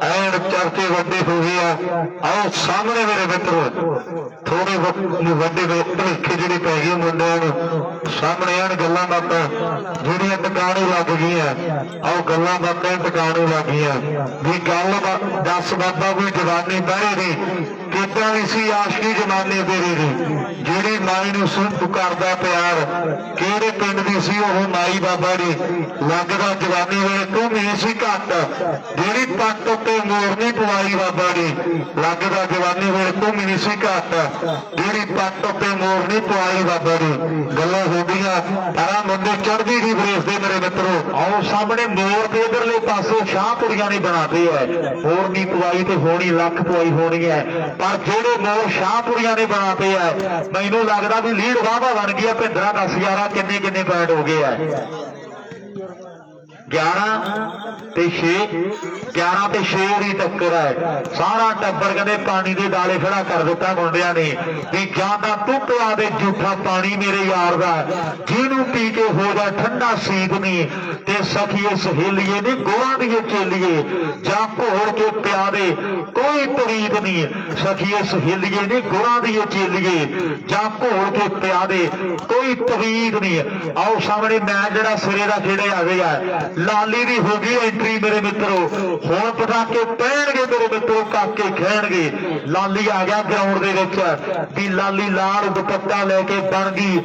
ਐਨ ਚਰਚੇ ਵੱਡੇ ਹੋ ਗਏ ਆ। ਆਓ ਸਾਹਮਣੇ ਮੇਰੇ ਮਿੱਤਰੋ ਥੋੜੇ ਵੱਡੇ ਭਲੇਖੇ ਜਿਹੜੇ ਪੈ ਗਏ ਮੁੰਡਿਆਂ ਨੂੰ ਸਾਹਮਣੇ ਆਣ ਗੱਲਾਂ ਬਾਤਾਂ ਜਿਹੜੀਆਂ ਟਿਕਾਣੇ ਲੱਗ ਗਈਆਂ। ਆਓ ਗੱਲਾਂ ਬਾਤਾਂ ਟਿਕਾਣੇ ਲੱਗ ਗਈਆਂ ਵੀ ਗੱਲ ਦੱਸ ਬਾਬਾ ਕੋਈ ਜਵਾਨੀ ਬਾਰੇ ਦੀ ਕਿੱਦਾਂ ਦੀ ਸੀ ਆਸ਼ਕੀ ਜਮਾਨੇ ਤੇਰੀ ਦੀ ਜਿਹੜੀ ਮਾਈ ਨੂੰ ਸੁਣ ਕਰਦਾ ਪਿਆਰ ਕਿਹੜੇ ਪਿੰਡ ਦੀ ਸੀ ਉਹ ਮਾਈ ਬਾਬਾ ਦੀ ਲੱਗਦਾ ਜਵਾਨੀ ਵੇਲੇ ਤੂੰ ਨਹੀਂ ਸੀ ਘੱਟ ਜਿਹੜੀ ਪੱਟ ਉੱਤੇ ਮੋਰਨੀ ਪਵਾਈ ਬਾਬਾ ਦੀ ਲੱਗਦਾ ਜਵਾਨੀ ਵੇਲੇ ਤੂੰ ਨਹੀਂ ਸੀ ਘੱਟ ਜਿਹੜੀ ਪੱਟ ਉੱਤੇ ਮੋਰਨੀ ਪਵਾਈ ਬਾਬਾ ਦੀ ਗੱਲਾਂ ਹੋ ਗਈਆਂ। ਆਹ ਮੁੰਡੇ ਚੜ੍ਹਦੀ ਦੀ ਬਰੇਸ ਦੇ ਮੇਰੇ ਮਿੱਤਰੋ ਆਓ ਸਾਹਮਣੇ ਮੋਰ ਦੇ ਇਧਰਲੇ ਪਾਸੇ ਸ਼ਾਹਪੁਰੀਆਂ ਨੇ ਬਣਾਤੇ ਹੈ ਮੋਰਨੀ ਪਵਾਈ ਤੇ ਹੋਣੀ ਲੱਖ ਪਵਾਈ ਹੋਣੀ ਹੈ ਪਰ ਜਿਹੜੇ ਮੋਰ ਸ਼ਾਹਪੁਰੀਆਂ ਨੇ ਬਣਾਤੇ ਹੈ ਮੈਨੂੰ ਲੱਗਦਾ ਵੀ ਲੀਡ ਵਾਹਵਾ ਬਣ ਗਈ ਹੈ। 15-10 ਕਿੰਨੇ ਕਿੰਨੇ ਪੁਆਇੰਟ ਹੋ ਗਏ ਆ 11 ਤੇ 6 11 ਤੇ 6 ਦੀ ਟੱਕਰ ਹੈ। ਸਾਰਾ ਟੱਬਰ ਕਹਿੰਦੇ ਪਾਣੀ ਦੇ ਡਾਲੇ ਖੜਾ ਕਰ ਦਿੱਤਾ ਮੁੰਡਿਆਂ ਨੇ ਵੀ ਜਾਂ ਤਾਂ ਤੂੰ ਪਿਆ ਦੇ ਝੂਠਾ ਪਾਣੀ ਮੇਰੇ ਯਾਰ ਦਾ ਜਿਹਨੂੰ ਪੀ ਕੇ ਹੋ ਜਾ ਠੰਡਾ ਸੀਤ ਨਹੀਂ ਤੇ ਸਖੀਏ ਸਹੇਲੀਏ ਨੇ ਗੋਹਾਂ ਦੀ ਚੇਲੀਏ ਜਾਂ ਘੋੜ ਕੇ ਪਿਆ ਦੇ ਕੋਈ ਤਵੀਤ ਨਹੀਂ ਸਖੀਏ ਸਹੇਲੀਏ ਨੇ ਗੋਹਾਂ ਦੀ ਚੇਲੀਏ ਜਾਂ ਘੋੜ ਕੇ ਪਿਆ ਦੇ ਕੋਈ ਤਵੀਤ ਨਹੀਂ। ਆਓ ਸਾਹਮਣੇ ਮੈਚ ਜਿਹੜਾ ਸਿਰੇ ਦਾ ਖੇਡੇ ਆ ਗਿਆ ਲਾਲੀ ਦੀ ਹੋ ਗਈ ਐਂਟਰੀ ਮੇਰੇ ਮਿੱਤਰੋ ਹੁਣ ਪਟਾਕੇ ਪੈਣਗੇ ਮੇਰੇ ਮਿੱਤਰੋ ਕਾਕੇ ਖੇਣਗੇ। ਲਾਲੀ ਆ ਗਿਆ ਗਰਾਊਂਡ ਦੇ ਵਿੱਚ ਵੀ ਲਾਲੀ ਲਾਲ ਦੁਪੱਟਾ ਲੈ ਕੇ ਬਣ ਗਈ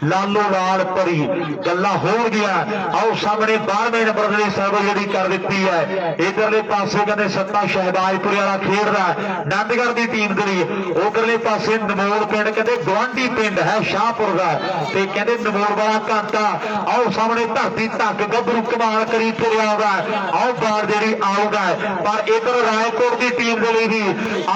ਲਾਲੋ ਲਾਲ ਪਰੀ ਗੱਲਾਂ ਹੋ ਗਿਆ। ਆਓ ਸਾਹਮਣੇ 12ਵੇਂ ਨੰਬਰ ਦੀ ਸਰਵ ਜਿਹੜੀ ਕਰ ਦਿੱਤੀ ਹੈ ਇਧਰਲੇ ਪਾਸੇ ਕਹਿੰਦੇ ਸੱਤਾ ਸ਼ਹਿਬਾਜ਼ਪੁਰ ਵਾਲਾ ਖੇਡਦਾ ਨੰਦਗੜ੍ਹ ਦੀ ਟੀਮ ਦੇ ਲਈ ਉਧਰਲੇ ਪਾਸੇ ਨਮੋੜ ਪਿੰਡ ਕਹਿੰਦੇ ਗਵਾਂਢੀ ਪਿੰਡ ਹੈ ਸ਼ਾਹਪੁਰ ਦਾ ਤੇ ਕਹਿੰਦੇ ਨਮੋੜ ਵਾਲਾ ਘੰਟਾ। ਆਓ ਸਾਹਮਣੇ ਧਰਤੀ ਧੱਕ ਗੱਭਰੂ ਕਮਾਲ ਕਰੀ ਤੁਰਿਆ ਆਉਂਦਾ ਆਓ ਬਾਲ ਜਿਹੜੀ ਆਉਂਦਾ ਪਰ ਇਧਰ ਰਾਏਕੋਟ ਦੀ ਟੀਮ ਦੇ ਲਈ ਵੀ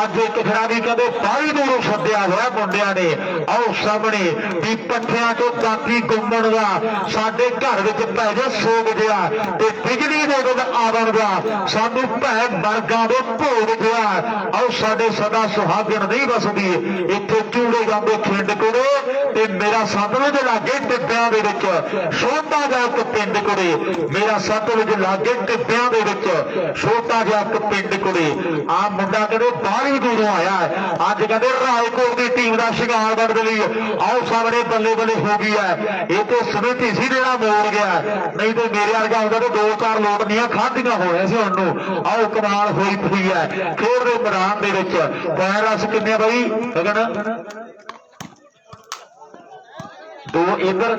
ਅੱਜ ਇੱਕ ਖਿਡਾਰੀ ਕਹਿੰਦੇ ਬਾਹਲੀ ਦੂਰੋਂ ਸੱਦਿਆ ਹੋਇਆ ਮੁੰਡਿਆਂ ਨੇ। ਆਓ ਸਾਹਮਣੇ ਵੀ ਪੱਠਿਆਂ ਤੋਂ ਦਾਤੀ ਗੁੰਮਣ ਦਾ ਸਾਡੇ ਘਰ ਵਿੱਚ ਪੈ ਜਾ ਸੋਗ ਜਿਆ ਤੇ ਬਿਜਲੀ ਦੇ ਦੁੱਧ ਆਵਣ ਦਾ ਸਾਨੂੰ ਭੈ ਮਰਗਾਂ ਦੇ ਭੋਗ ਜਿਆ। ਆਓ ਸਾਡੇ ਸਦਾ ਸੁਹਾਗਣ ਨਹੀਂ ਵਸਦੀ ਇੱਥੇ ਚੂੜੇ ਜਾਂਦੇ ਖਿੰਡ ਕੁੜੇ ਤੇ ਮੇਰਾ ਸਤਲੁਜ ਲਾਗੇ ਟਿੱਬਿਆਂ ਦੇ ਵਿੱਚ ਛੋਟਾ ਜਿਹਾ ਇੱਕ ਪਿੰਡ ਕੁੜੇ ਮੇਰਾ ਸਤਲੁਜ ਲਾਗੇ ਟਿੱਬਿਆਂ ਦੇ ਵਿੱਚ ਛੋਟਾ ਜਿਹਾ ਇੱਕ ਪਿੰਡ ਕੁੜੇ। ਆ ਮੁੰਡਾ ਕਹਿੰਦੇ ਬਾਹਲੀ ਦੂਰੋਂ ਆਇਆ ਅੱਜ ਕਹਿੰਦੇ ਰਾਏਕੋਟ ਦੀ ਟੀਮ ਦਾ ਸ਼ਿਕਾਰ ਬਣਨ ਦੇ ਲਈ। ਆਓ ਸਾਹਮਣੇ ਬੱਲੇ ਬੱਲੇ ਹੋ ਗਈ ਹੈ ਇਹ ਤੇ ਸਮਿਤੀ ਸੀ ਜਿਹੜਾ ਮੋੜ ਗਿਆ ਨਹੀਂ ਤੇ ਮੇਰੇ ਵਰਗਾ ਹੁੰਦਾ ਤੇ 2-4 ਲੋਕ ਨਹੀਂ ਖਾਧੀਆਂ ਹੋਇਆ ਸੀ ਹੁਣ ਨੂੰ। ਆਓ ਕਮਾਲ ਹੋਈ ਪਈ ਹੈ ਖੇਡ ਦੇ ਮੈਦਾਨ ਦੇ ਵਿੱਚ ਪੁਆਇੰਟ ਕਿੰਨੇ ਬਾਈ ਗਗਨ 2 ਇੱਧਰ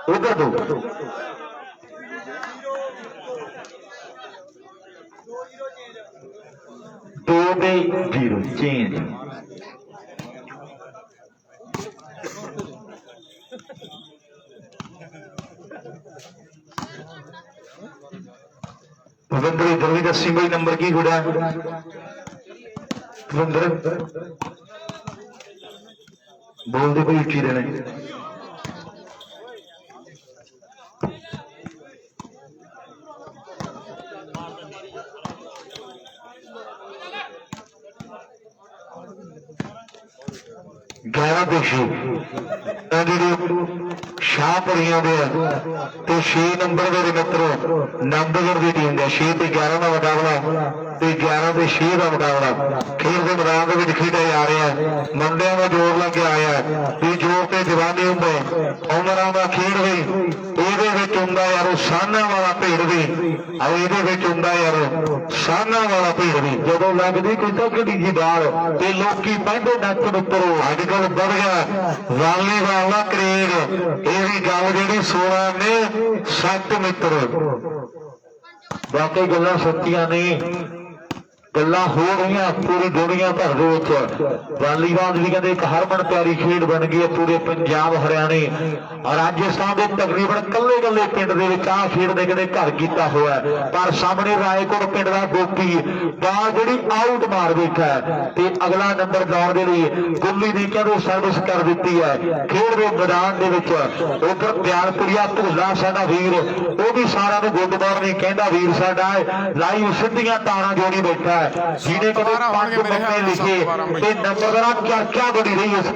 ਉਧਰ 2 2 ਦੇ 0 ਚੇਂਜ ਭਵਿੰਦਰ ਇੱਧਰ ਵੀ ਦੱਸੀ ਬਈ ਨੰਬਰ ਕੀ ਗੁੜਿਆ ਭਵਿੰਦਰ ਬੋਲਦੇ ਕੋਈ ਉੱਚੀ ਦੇਣੇ ਗਿਆਰਾਂ ਪੇਸ਼ੀ ਜਿਹੜੇ ਸ਼ਾਹਪੁਰੀਆਂ ਦੇ ਤੇ 6 ਨੰਬਰ ਦੇ ਮਿੱਤਰੋ ਨੰਦਗੜ੍ਹ ਦੀ ਟੀਮ ਦਾ 6 ਤੇ 11 ਦਾ ਮੁਕਾਬਲਾ ਤੇ 11 ਤੇ 6 ਦਾ ਮੁਕਾਬਲਾ ਖੇਡ ਦੇ ਮੈਦਾਨ ਦੇ ਵਿੱਚ ਖੇਡਿਆ ਜਾ ਰਿਹਾ ਮੁੰਡਿਆਂ ਦਾ ਜੋਰ ਲੱਗਿਆ ਆਇਆ ਵੀ ਜੋਰ ਤੇ ਜਵਾਨੀ ਹੁੰਦੇ ਉਮਰਾਂ ਦਾ ਖੇਡ ਵੀ ਇਹਦੇ ਵਿੱਚ ਹੁੰਦਾ ਯਾਰ ਸਾਹਨਾਂ ਵਾਲਾ ਭੇਡ ਵੀ ਇਹਦੇ ਵਿੱਚ ਹੁੰਦਾ ਯਾਰ ਸਾਹਨਾਂ ਵਾਲਾ ਭੇਡ ਵੀ ਜਦੋਂ ਲੱਗਦੀ ਕੋਈ ਤਕੜੀ ਜੀ ਬਾਲ ਤੇ ਲੋਕੀ ਪਹਿਲੇ ਨੱਚ ਮਿੱਤਰੋ ਅੱਜ ਕੱਲ ਵੱਧ ਗਿਆ ਵਾਲੀਬਾਲ ਦਾ ਕਰੇਡ ਇਹ ਵੀ ਗੱਲ ਜਿਹੜੀ 16 ਨੇ ਸੱਤ ਮਿੱਤਰ ਬਾਕੀ ਗੱਲਾਂ ਸੱਚੀਆਂ ਨਹੀਂ ਗੱਲਾਂ ਹੋ ਰਹੀਆਂ ਪੂਰੀ ਦੁਨੀਆ ਭਰ ਦੇ ਵਿੱਚ ਵਾਲੀਬਾਲ ਵੀ ਕਹਿੰਦੇ ਇੱਕ ਹਰਮਨ ਪਿਆਰੀ ਖੇਡ ਬਣ ਗਈ ਹੈ ਪੂਰੇ ਪੰਜਾਬ ਹਰਿਆਣੇ ਰਾਜਸਥਾਨ ਦੇ ਤਕਰੀਬਨ ਕੱਲੇ ਪਿੰਡ ਦੇ ਵਿੱਚ ਆਹ ਖੇਡ ਦੇ ਕਹਿੰਦੇ ਘਰ ਕੀਤਾ ਹੋਇਆ ਪਰ ਸਾਹਮਣੇ ਰਾਏਕੋਟ ਪਿੰਡ ਦਾ ਗੋਪੀ ਬਾਲ ਜਿਹੜੀ ਆਊਟ ਮਾਰ ਬੈਠਾ ਤੇ ਅਗਲਾ ਨੰਬਰ ਲਾਉਣ ਦੇ ਲਈ ਗੁੱਲੀ ਨੇ ਕਹਿੰਦੇ ਸਰਵਿਸ ਕਰ ਦਿੱਤੀ ਹੈ ਖੇਡ ਦੇ ਮੈਦਾਨ ਦੇ ਵਿੱਚ ਉਧਰ ਪਿਆਰਪੁਰੀਆ ਭੁੱਲਾ ਸਾਡਾ ਵੀਰ ਉਹ ਵੀ ਸਾਰਿਆਂ ਨੂੰ ਗੁੱਡ ਮਾਰਨਿੰਗ ਕਹਿੰਦਾ ਵੀਰ ਸਾਡਾ ਲਾਈਵ ਸਿੱਧੀਆਂ ਤਾਰਾਂ ਜੋੜੀ ਬੈਠਾ ਜਿਹਨੇ ਕਦੇ 5 ਬੰਦੇ ਲਿਖੇ ਤੇ ਨੰਬਰਦਾਰਾਂ ਚਰਚਾ ਬਣੀ ਰਹੀ ਇਸ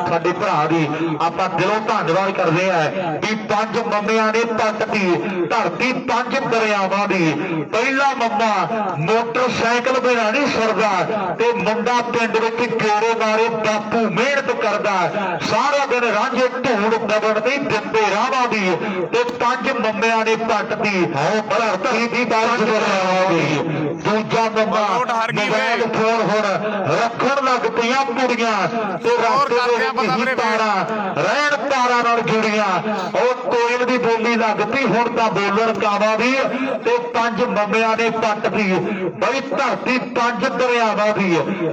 ਸਾਡੇ ਭਰਾ ਦੀ ਆਪਾਂ ਦਿਲੋਂ ਧੰਨਵਾਦ ਕਰਦੇ ਆ ਵੀ 5 ਮੰਮਿਆਂ ਨੇ ਪੱਟਦੀ ਧਰਤੀ 5 ਦਰਿਆਵਾਂ ਦੀ ਪਹਿਲਾ ਮੰਮਾ ਮੋਟਰਸਾਈਕਲ ਬਿਨਾਂ ਨਹੀਂ ਸਰਦਾ ਤੇ ਮੁੰਡਾ ਪਿੰਡ ਵਿੱਚ ਗੇੜੇ ਮਾਰੇ ਬਾਪੂ ਮਿਹਨਤ ਕਰਦਾ ਸਾਰਾ ਦਿਨ ਰਾਂਝੇ ਢੂੜ ਦਬਣ ਨਹੀਂ ਦਿੰਦੇ ਰਾਵਾਂ ਦੀ ਤੇ 5 ਮੰਮਿਆਂ ਨੇ ਪੱਟਦੀ ਧਰਤੀ ਦੀ ਬਾਰਿਸ਼ ਦਰਿਆਵਾਂ ਦੀ ਦੂਜਾ ਮੰਮਾ ਮੋਬਾਈਲ ਫੋਨ ਹੁਣ ਰੱਖਣ ਲੱਗ ਪਈਆਂ ਕੁੜੀਆਂ ਤੇ ਰਸਤੇ ਦੇ ਤਾਰਾਂ ਰਹਿਣ ਤਾਰਾਂ ਨਾਲ ਜੁੜੀਆਂ ਉਹ ਕੋਇਲ ਦੀ ਬੋਲੀ ਲੱਗਦੀ ਹੁਣ ਤਾਂ ਬੋਲਣ ਕਾਵਾਂ ਦੀ ਤੇ 5 ਮੰਮਿਆਂ ਨੇ ਪੱਟਦੀ ਬਈ ਧਰਤੀ 5 ਦਰਿਆਵਾਂ ਦੀ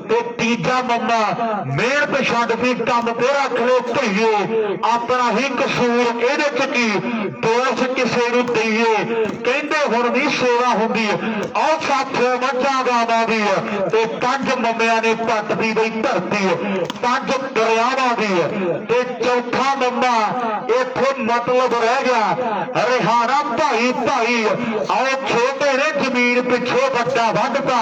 ਤੇ ਤੀਜਾ ਮੰਮਾ ਮਿਹਨਤ ਛੱਡ ਕੇ ਕੰਮ ਤੇ ਰੱਖ ਲੋ ਭਈਏ ਆਪਣਾ ਹੀ ਕਸੂਰ ਇਹਦੇ ਚ ਕੀ ਦੋਸ਼ ਕਿਸੇ ਨੂੰ ਦਈਏ ਕਹਿੰਦੇ ਹੁਣ ਨਹੀਂ ਸੇਵਾ ਹੁੰਦੀ ਆਹ ਸਾਥੋਂ ਮੱਝਾਂ ਗਾਵਾਂ ਦੀ ਤੇ 5 ਮੰਮਿਆਂ ਨੇ ਪੱਟਦੀ ਬਈ ਧਰਤੀ 5 ਦਰਿਆਵਾਂ ਦੀ ਤੇ ਚੌਥਾ ਮੰਮਾ ਇੱਥੇ ਮਤਲਬ ਰਹਿ ਗਿਆ ਰਿਹਾਨਾ ਭਾਈ ਆਓ ਛੋਟੇ ਨੇ ਜ਼ਮੀਨ ਪਿੱਛੇ ਵੱਡਾ ਵੱਢਦਾ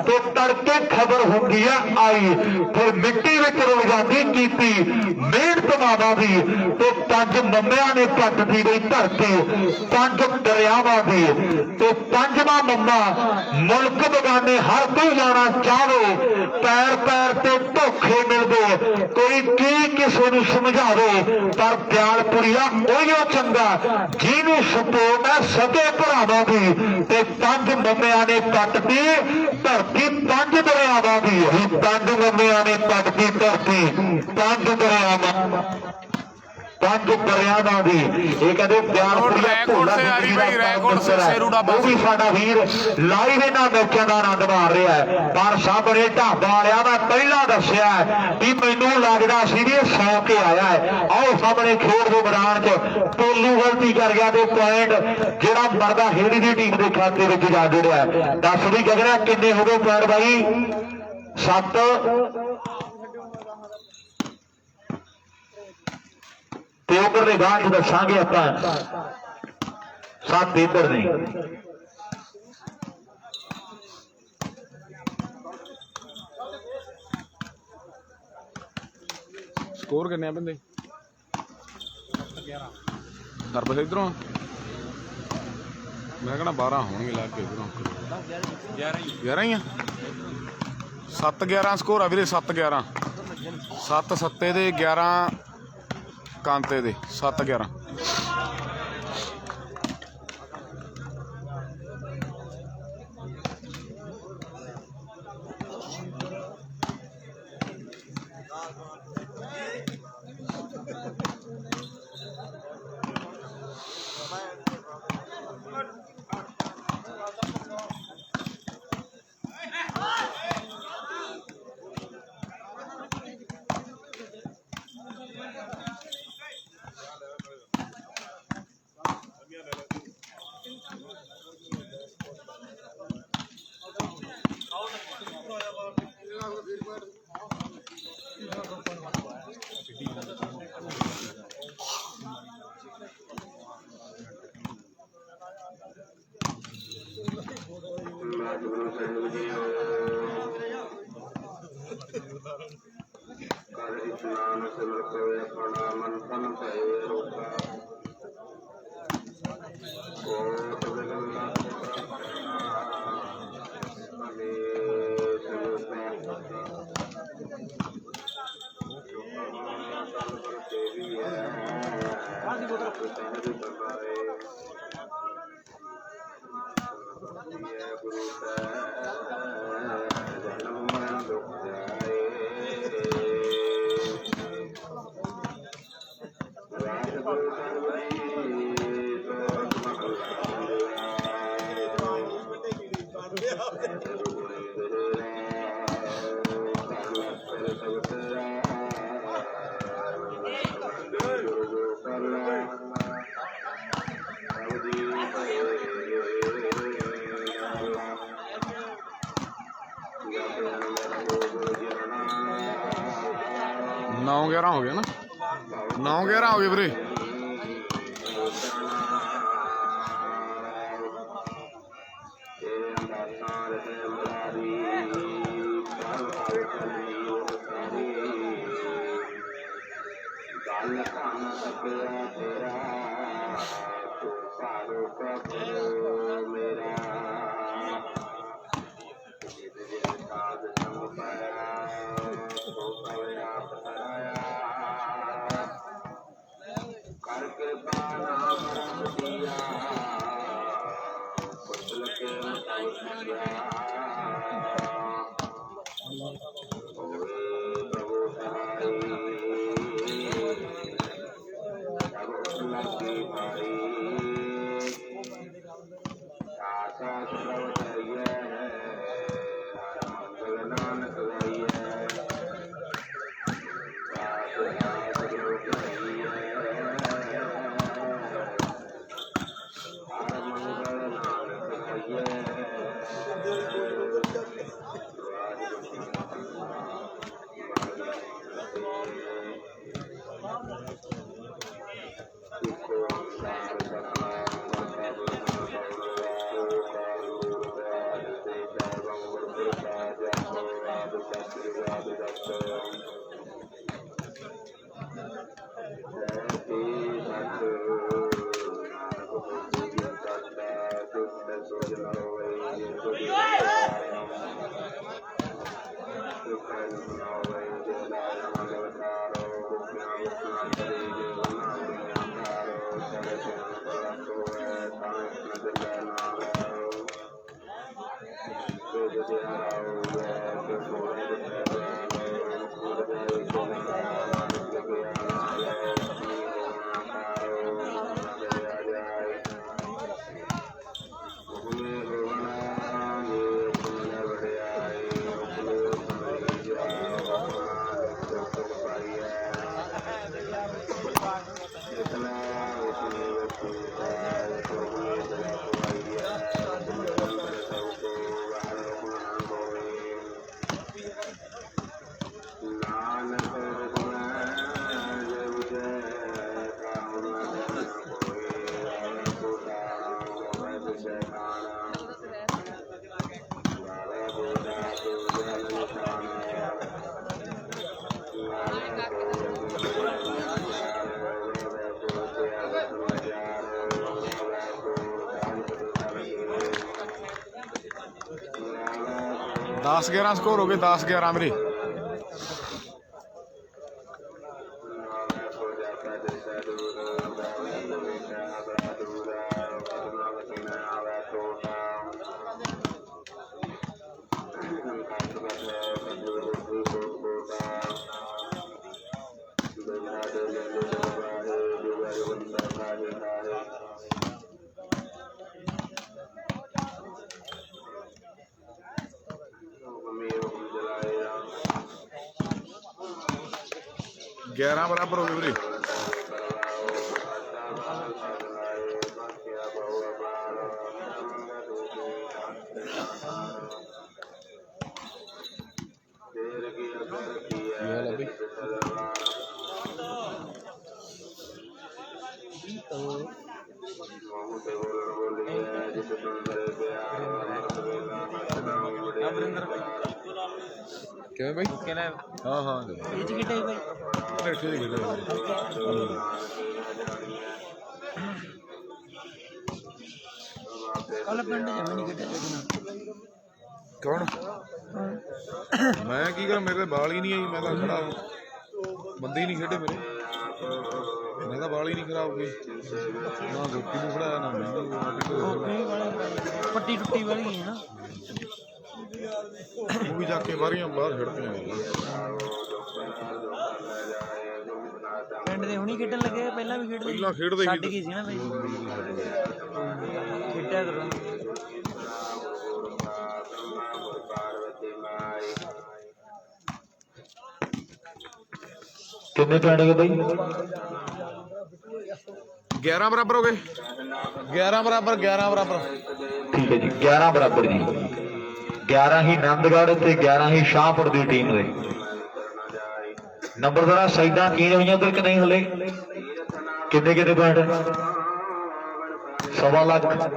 ਤੇ ਤੜਕੇ ਖਬਰ ਹੁੰਦੀ ਆ ਆਈ ਫਿਰ ਮਿੱਟੀ ਵਿੱਚ ਰੁਲ ਜਾਂਦੀ ਕੀਤੀ ਮਿਹਨਤ ਮਾਵਾਂ ਦੀ ਤੇ 5 ਮੰਮਿਆਂ ਨੇ ਪੱਟਦੀ ਬਈ ਧਰਤੀ 5 ਦਰਿਆਵਾਂ ਦੀ ਤੇ 5ਵਾਂ ਮੰਮਾ ਮੁਲਕ ਬਗਾਨੇ ਹਰ ਕੋਈ ਜਾਣਾ ਚਾਹਵੇ ਪੈਰ ਤੇ ਧੋਖੇ ਮਿਲਦੇ ਕੋਈ ਕੀ ਕਿਸੇ ਨੂੰ ਸਮਝਾਵੇ ਪਰ ਪਿਆਰਪੁਰੀਆ ਉਹੀਓ ਚੰਗਾ ਜਿਹਨੂੰ ਸਪੋਰਟ ਹੈ ਸਕੇ ਭਰਾਵਾਂ ਦੀ ਤੇ 5 ਮੰਮਿਆਂ ਨੇ ਪੱਟਦੀ ਧਰਤੀ 5 ਦਰਿਆਵਾਂ ਦੀ 5 ਮੰਮਿਆਂ ਨੇ ਪੱਟਦੀ ਧਰਤੀ 5 ਦਰਿਆਵਾਂ 5 ਦਰਿਆਵਾਂ ਦੀ ਇਹ ਕਹਿੰਦੇ ਪਿਆਰਪੁਰੀਆ ਭੋਲਾ ਉਹ ਵੀ ਸਾਡਾ ਵੀਰ ਲਾਈਵ ਇਹਨਾਂ ਮੈਚਾਂ ਦਾ ਆਨੰਦ ਮਾਰ ਰਿਹਾ ਹੈ ਪਰ ਸਾਹਮਣੇ ਢਾਬਾ ਵਾਲਿਆ ਮੈਂ ਪਹਿਲਾਂ ਦੱਸਿਆ ਵੀ ਮੈਨੂੰ ਲੱਗਦਾ ਸੀ ਵੀ 100 ਕੇ ਆਇਆ ਹੈ ਆਓ ਸਾਹਮਣੇ ਖੇਡ ਦੇ ਮੈਦਾਨ 'ਚ ਟੋਲੂ ਗਲਤੀ ਕਰ ਗਿਆ ਤੇ ਪੁਆਇੰਟ ਜਿਹੜਾ ਮਰਦਾ ਹੇੜੀ ਦੀ ਟੀਮ ਦੇ ਖਾਤੇ ਵਿੱਚ ਜਾ ਜੁੜਿਆ ਦੱਸ ਵੀ ਗਗਨਾ ਕਿੰਨੇ ਹੋ ਗਏ ਪੁਆਇੰਟ ਬਾਈ 7 ਤੇ ਉਧਰਲੇ ਗਾਂਹ 'ਚ ਦੱਸਾਂਗੇ ਆਪਾਂ 7 ਇੱਧਰ ਨੇ ਸਕੋਰ ਕਿੰਨੇ ਆ ਬੰਦੇ 11 ਸਰਬਸ ਇਧਰੋਂ ਮੈਂ ਕਹਿੰਦਾ 12 ਹੋਣਗੇ ਲੱਗ ਕੇ ਇਧਰੋਂ 11 ਹੀ ਆ 7-11 ਸਕੋਰ ਆ ਵੀਰੇ 7-11 7 ਸੱਤੇ ਦੇ 11 ਕਾਂਤੇ ਦੇ 7-11 5 नौ 11 हो गया ना 9 11 हो गए ਵੀਰੇ दस 11 स्कोर हो गए 10 11 मेरे ग्यारह बराबर हो गए मेरे ਕਿਵੇਂ ਬਾਈ ਹਾਂ ਹਾਂ ਇਹ ਚ ਕਿੱਡੇ ਬਾਈ ਬੈਠੇ ਦੇ ਕਿੱਡੇ ਕੱਲ ਪਿੰਡ ਜਮੇ ਨਹੀਂ ਕਿੱਡੇ ਦੇਖਣਾ ਕੌਣ ਮੈਂ ਕੀ ਕਰਾਂ ਮੇਰੇ ਬਾਲ ਹੀ ਨਹੀਂ ਆਈ ਮੈਂ ਤਾਂ ਖੜਾ ਬੰਦੇ ਹੀ ਨਹੀਂ ਖੇਡੇ ਮੇਰੇ ਮੈਂ ਤਾਂ ਵਾਲ ਹੀ ਨਹੀਂ ਖਰਾਬ ਕੋਈ ਨਾ ਗੋਪੀ ਨੂੰ ਖੜਾਇਆ ਨਾ ਮੈਨੂੰ ਪੱਟੀ ਟੁੱਟੀ ਵਾਲੀ ਹੈ ਨਾ ਉਹ ਵੀ ਜਾ ਕੇ ਬਾਹਰੀਆਂ ਬਾਹਰ ਛੱਡਤੀਆਂ ਪਿੰਡ ਦੇ ਹੁਣੀ ਖੇਡਣ ਲੱਗੇ ਪਹਿਲਾਂ ਵੀ ਖੇਡਦੇ ਪਹਿਲਾਂ ਖੇਡਦੇ ਛੱਡ ਗਈ ਸੀ ਨਾ ਬਈ ਖੇਡਿਆ ਕਰੋ ਕਿੰਨੇ ਪੁਆਇੰਟ ਹੋ ਗਏ ਬਾਈ 11 ਬਰਾਬਰ ਹੋ ਗਏ 11 ਬਰਾਬਰ ਠੀਕ ਹੈ ਜੀ 11 ਬਰਾਬਰ ਜੀ 11 ਹੀ ਆਨੰਦਗੜ੍ਹ ਤੇ 11 ਹੀ ਸ਼ਾਹਪੁਰ ਦੀ ਟੀਮ ਦੇ ਨੰਬਰ ਜ਼ਰਾ ਸਾਈਡਾਂ ਚੇਂਜ ਹੋਈਆਂ ਉਧਰ ਕਿ ਨਹੀਂ ਹਲੇ ਕਿੰਨੇ ਕਿੰਨੇ ਪੁਆਇੰਟ 1.25 ਲੱਖ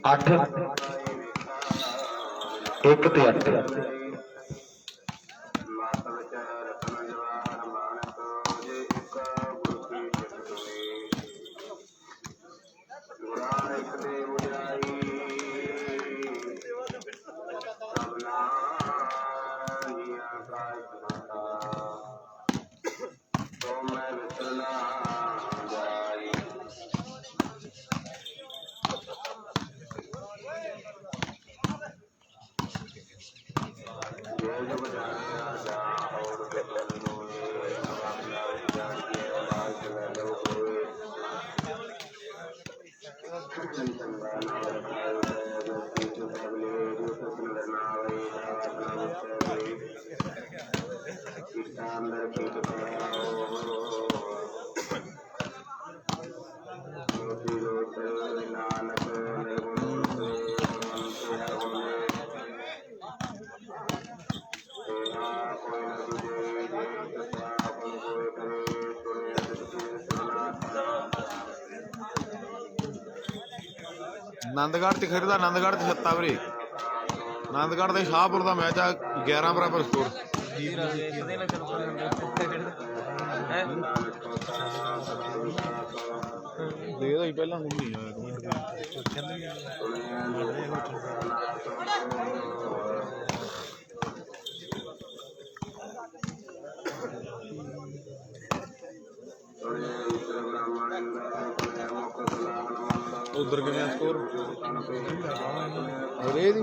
8 1 ਤੇ 8 ਆਨੰਦਗੜ੍ਹ ਤੇ ਖੇਡਦਾ ਆਨੰਦਗੜ੍ਹ ਤੇ ਛੱਤਾ ਵੀਰੇ ਆਨੰਦਗੜ੍ਹ ਤੇ ਸ਼ਾਹਪੁਰ ਦਾ ਮੈਚ ਆ 11 ਬਰਾਬਰ ਸਕੋਰ ਦੇਖਦਾ ਹੀ ਪਹਿਲਾਂ ਹੁਣ ਨਹੀਂ ਆਇਆ उधर के स्कोर रे दी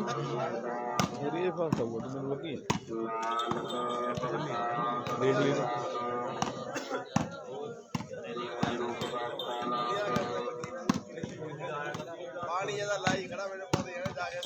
रे फास्ट हुआ तो मैंने लगी देख ली ਪਾਣੀ ਇਹਦਾ ਲਾਈ ਖੜਾ ਮੈਨੂੰ ਪਤਾ ਯਾਰ ਜਾ ਕੇ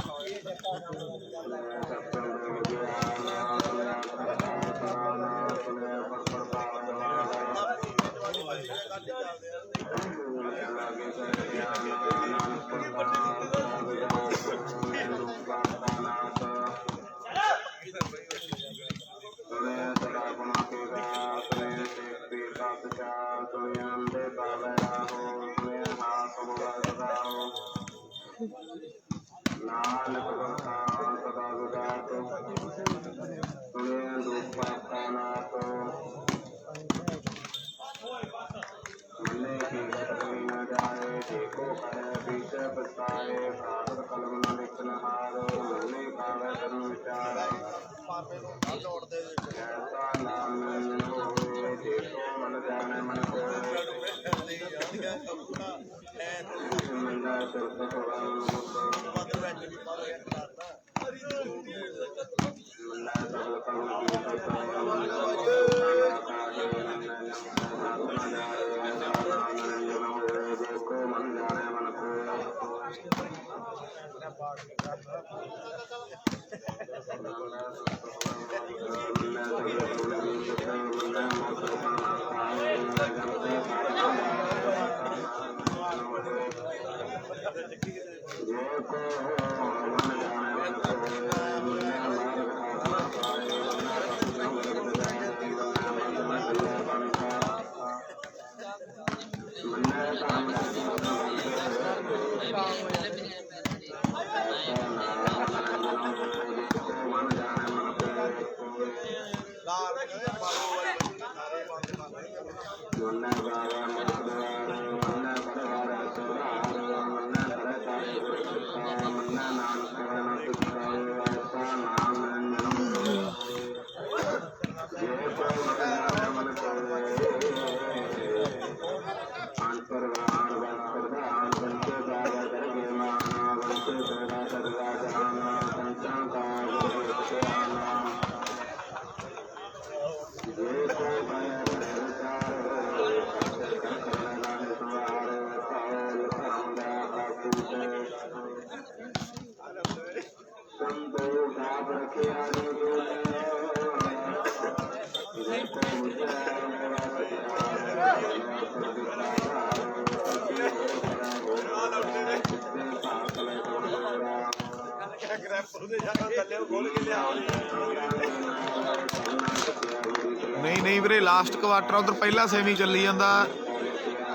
ਨਹੀਂ ਨਹੀਂ ਵੀਰੇ ਲਾਸਟ ਕੁਆਟਰ ਉਧਰ ਪਹਿਲਾ ਸੈਮੀ ਚੱਲੀ ਜਾਂਦਾ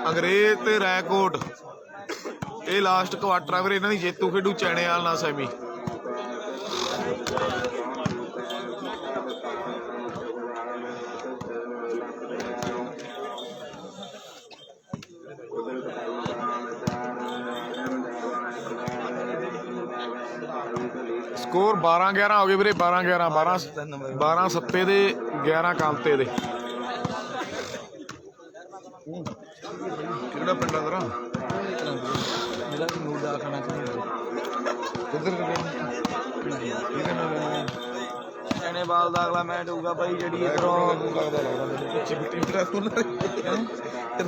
ਅੰਗਰੇਜ਼ ਤੇ ਰੈਕੋਟ। ਇਹ ਲਾਸਟ ਕੁਆਟਰ ਆ ਵੀਰੇ ਇਹਨਾਂ ਦੀ ਜੇਤੂ ਖੇਡੂ ਚੈਣੇ ਵਾਲ ਨਾਲ ਸੈਮੀ। ਸਕੋਰ 12-11 ਹੋ ਗਏ ਵੀਰੇ। 12-11 12 ਸੱਤੇ ਦੇ 11 ਕਾਂਤੇ ਦੇ। ਕਿਹੜਾ ਪਿੰਡ ਆ ਤੇਰਾ? ਮੇਰਾ ਵੀ ਨੂਰ ਦਾ ਖਾਣਾ ਚਾਹੀਦਾ ਕਿੱਧਰ ਐਨੇ ਬਾਲ ਦਾ ਅਗਲਾ ਮੈਚ ਹੋਊਗਾ ਬਾਈ ਜਿਹੜੀ ਇਧਰੋਂ ਕੁੱਚੀ ਬਿੱਟੀ ਬਟਾ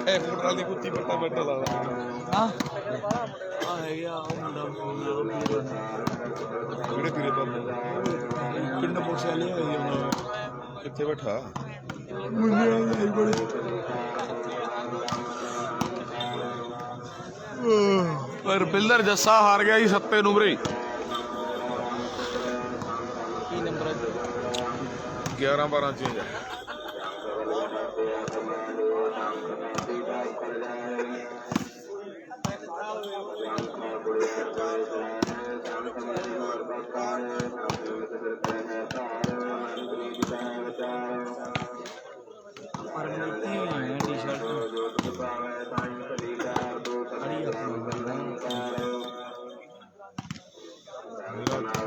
ਰੈਕੋਟ ਵਾਲੀ ਕੁੱਚੀ ਬੱਟਾ ਬੈਠਾ ਲੱਗਦਾ। ਆ ਹੈਗੇ ਆ ਉਹ ਮੁੰਡਾ ਕਿਹੜੇ ਪੀਰੇ ਪਰ ਪਿੰਡ ਪੁਲਿਸ ਵਾਲੇ ਹੋਈ ਉਹਨਾਂ ਕਿੱਥੇ ਬੈਠਾ? ਪਰ ਬਿਲਦਰ ਜੱਸਾ ਹਾਰ ਗਿਆ ਜੀ ਸੱਤੇ ਨੂੰ ਵੀਰੇ। ਕੀ ਨੰਬਰ ਹੈ? 11-12 ਚੇਂਜ ਹੈ। ਪਰ ਮਿਲਤੀ ਹੈ ਟੀ-ਸ਼ਰਟ ਅੜੀ ਆਪਣੀ ਬੰਦਾ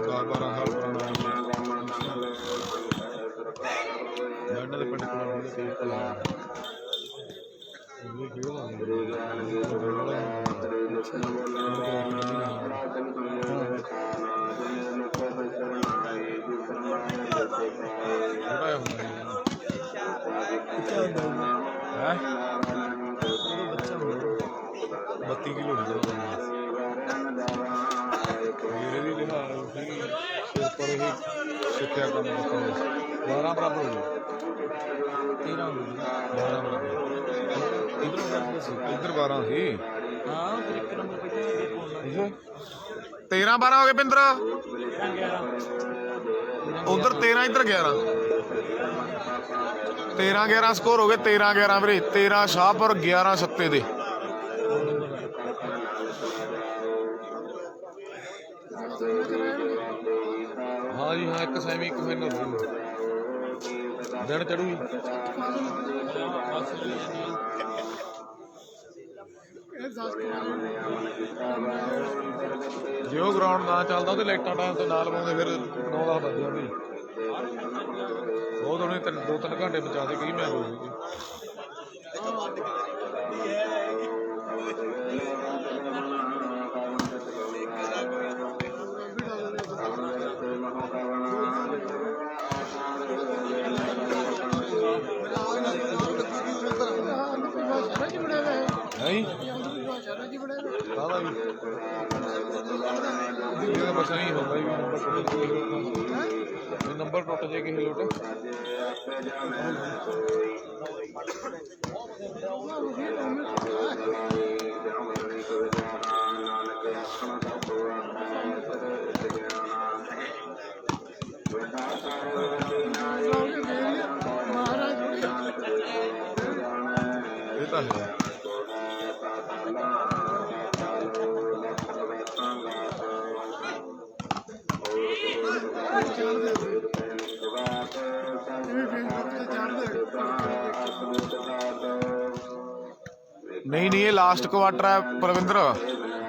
12 ਸਾਲ ਪੁਰਾਣਾ ਇਹਨਾਂ ਦੇ ਪਿੰਡ ਕੋਲ ਦੇ ਤੇ ਕਲਾ ਇਹ ਖੇਡਦਾ ਹੈ 32 ਕਿਲੋ ਦੀ ਇਹਦੀ ਲਿਖਾ ਸੀ ਉੱਪਰ ਇਹ ਸਿੱਖਿਆ ਕੰਮ ਕਰਦਾ 12 ਬਰਾਬਰ ਹੋ ਗਏ 13 ਹੋ ਗਈ 12 ਬਰਾਬਰ ਇੱਧਰ 12 ਸੀ। ਹਾਂ ਫਿਰ ਇੱਕ ਨੰਬਰ ਪਹਿਲਾਂ 13-12 ਹੋ ਗਏ ਪਿੰਦਰ। ਉਧਰ 13 ਇੱਧਰ 11 13-11 ਸਕੋਰ ਹੋ ਗਏ। 13-11 ਵੀਰੇ। 13 ਸ਼ਾਹਪੁਰ 11 ਸੱਤੇ ਦੇ। ਹਾਂ ਜੀ ਹਾਂ ਇੱਕ ਸੈਮੀ ਇੱਕ ਫਾਈਨਲ ਦਿਨ ਚੜੂਗੀ। ਜੇ ਉਹ ਗਰਾਊਂਡ ਨਾ ਚੱਲਦਾ ਤੇ ਲਾਈਟਾਂ ਟਾਈਮ ਤੇ ਨਾਲ ਪਾਉਂਦੇ ਫਿਰ 9-10 ਵੱਜ ਜਾਂਦੇ। ਉਹ ਦੋਨੇ 2-3 ਘੰਟੇ ਬਚਾ ਦੇ ਕਈ ਮੈਚ ਹੋ ਗਈ। ਨਹੀਂ ਕਾਹਦਾ ਵੀ ਇਹ ਬਸ ਨਹੀਂ ਹੁੰਦਾ ਵੀ ਨੰਬਰ ਟੁੱਟ ਜੇ ਕਿਸੇ ਲੋਟ। ਇਹ ਤਾਂ ਹੈ। ਨਹੀਂ ਨਹੀਂ ਇਹ ਲਾਸਟ ਕੁਆਟਰ ਹੈ ਪਰਵਿੰਦਰ।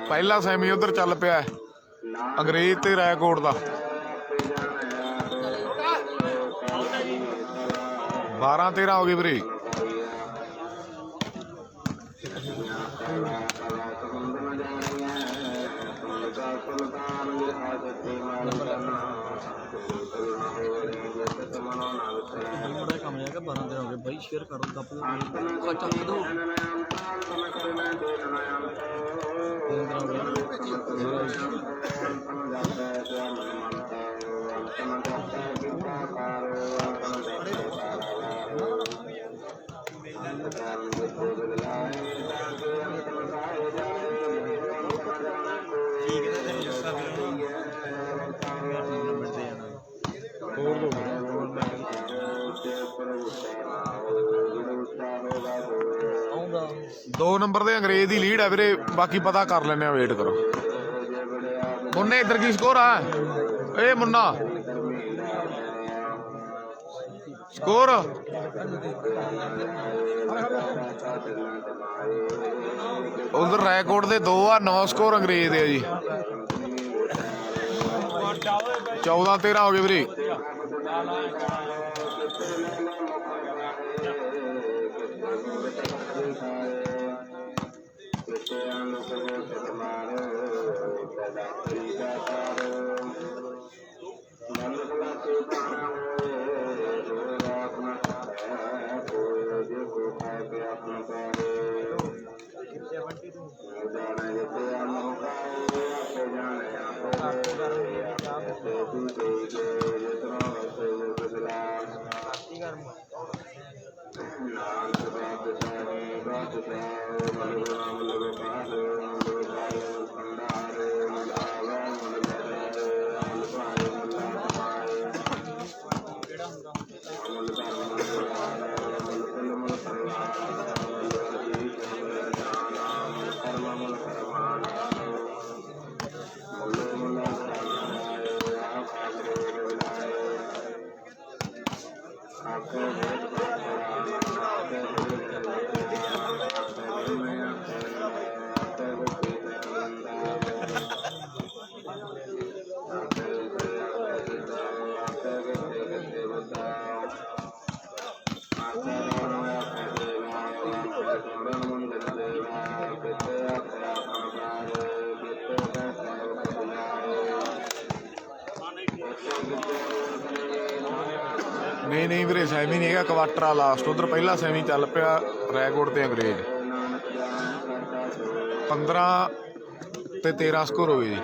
ਪਹਿਲਾ ਸੈਮੀ ਉਧਰ ਚੱਲ ਪਿਆ ਅੰਗਰੇਜ਼ ਤੇ ਰੈਕੋਟ ਦਾ। 12-13 ਹੋ ਗਏ ਵੀਰੇ। ਬੜਾ ਕੰਮ ਹੈਗਾ 12 ਦਿਨ ਹੋ ਗਏ ਬਾਈ। ਸ਼ੇਅਰ ਕਰ ਦੋ ਖਰਚਾ ਦੇ ਦੋ 2 ਨੰਬਰ ਦੇ ਅੰਗਰੇਜ਼ ਦੀ ਲੀਡ ਹੈ ਵੀਰੇ, ਬਾਕੀ ਪਤਾ ਕਰ ਲੈਣੇ ਆ, ਵੇਟ ਕਰੋ। ਮੁੰਨੇ ਇੱਧਰ ਕੀ ਸਕੋਰ ਆ? ਇਹ ਮੁੰਨਾ ਸਕੋਰ ਉਧਰ ਰੈਕੋਰਡ ਦੇ 2 ਆ, 9 ਸਕੋਰ ਅੰਗਰੇਜ਼ ਦੇ ਆ ਜੀ। 14-13 ਹੋ ਗਏ ਵੀਰੇ। ਨਹੀਂ ਵੀਰੇ, ਸੈਮੀ ਨਹੀਂ ਹੈਗਾ, ਕੁਆਟਰ ਆ ਲਾਸਟ। ਉਧਰ ਪਹਿਲਾ ਸੈਮੀ ਚੱਲ ਪਿਆ ਰੈਕੋਰਡ ਤੇ ਅੰਗਰੇਜ਼। 15 ਤੇ 13 ਸਕੋਰ ਹੋ ਗਏ ਜੀ।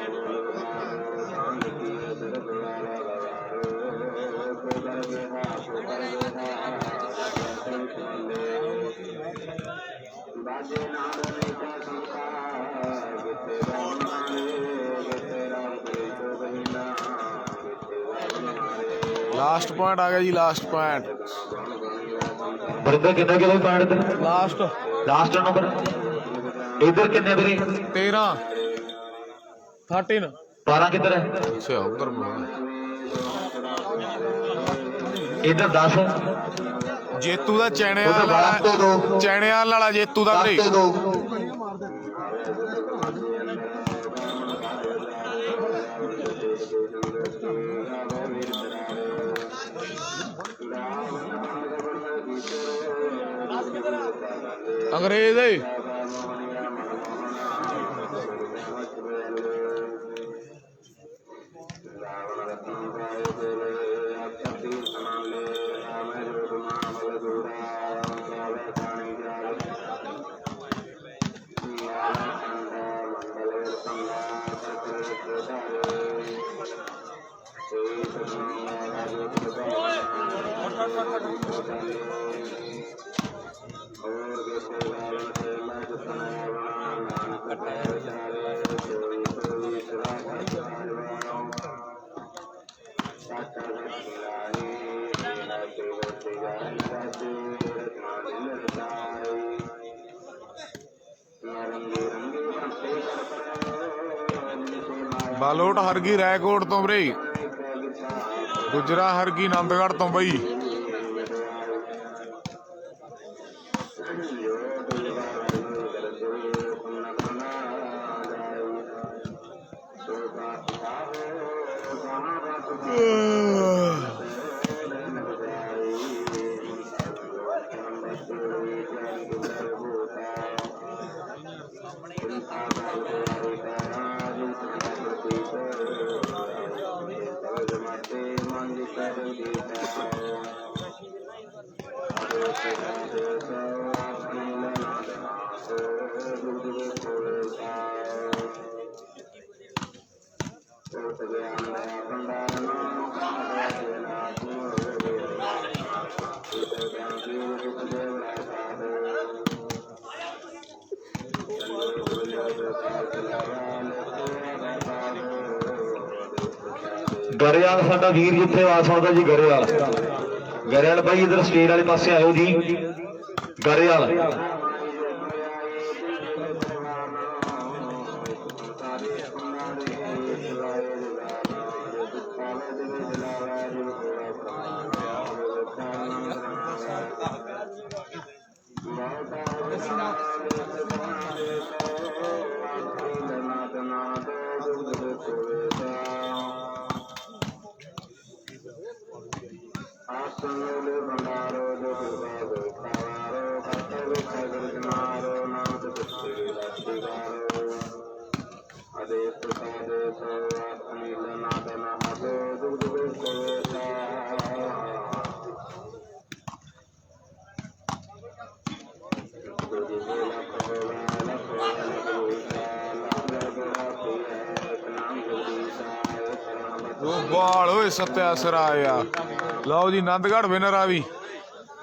ਲਾਸਟ ਪੁਆਇੰਟ ਆ ਗਿਆ ਜੀ, ਲਾਸਟ ਪੁਆਇੰਟ। ਬਰਿੰਦਰ ਕਿੰਨੇ ਕਿਲੋ ਪੁਆਇੰਟ ਤੇ ਲਾਸਟ ਨੰਬਰ? ਇਧਰ ਕਿੰਨੇ ਵੀਰੇ? 13 13 12 ਕਿੱਧਰ ਹੈ? ਅੱਛਾ ਉਧਰ ਇਧਰ 10 ਜੇਤੂ ਦਾ ਚੈਣਿਆਂ ਵਾਲਾ ਜੇਤੂ ਦਾ ਵੀਰੇ। ਅੰਗਰੇਜ਼ ਦੇ ਬਾਲੋਟ ਹਰ ਗਈ ਰੈਕੋਰਡ ਤੋਂ ਵੀਰੇ, ਗੁਜਰਾ ਹਰ ਗਈ ਆਨੰਦਗੜ੍ਹ ਤੋਂ ਬਈ। ਗਰੇਵਾਲ ਸਾਡਾ ਵੀਰ ਜਿੱਥੇ ਆ ਸਕਦਾ ਜੀ। ਗਰੇਵਾਲ ਬਾਈ ਇਧਰ ਸਟੇਜ ਵਾਲੇ ਪਾਸੇ ਆਇਓ ਜੀ। ਗਰੇਵਾਲ ਉਹ ਬਾਲ ਓਏ ਸੱਤਿਆ ਸਿਰਾ ਆ। ਲਓ ਜੀ ਆਨੰਦਗੜ੍ਹ ਵਿਨਰ ਆ ਵੀ।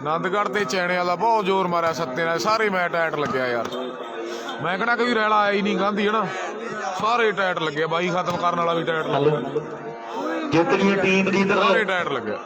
ਆਨੰਦਗੜ੍ਹ ਤੇ ਚੈਣੇ ਵਾਲਾ ਬਹੁਤ ਜ਼ੋਰ ਮਾਰਿਆ ਸੱਤੇ ਨੇ, ਸਾਰੇ ਮੈਚ ਟਾਈਟ ਲੱਗਿਆ ਯਾਰ। ਮੈਂ ਕਹਿਣਾ ਕੋਈ ਰੈਲਾ ਆਇਆ ਹੀ ਨਹੀਂ ਗਾਂਧੀ ਹੈ ਨਾ, ਸਾਰੇ ਟਾਈਟ ਲੱਗੇ। ਬਾਈ ਖਤਮ ਕਰਨ ਵਾਲਾ ਵੀ ਟਾਈਟ ਲੱਗਿਆ, ਜਿੱਤ ਗਈ ਟੀਮ ਦੀ ਤਰਫ ਸਾਰੇ ਟਾਈਟ ਲੱਗਿਆ।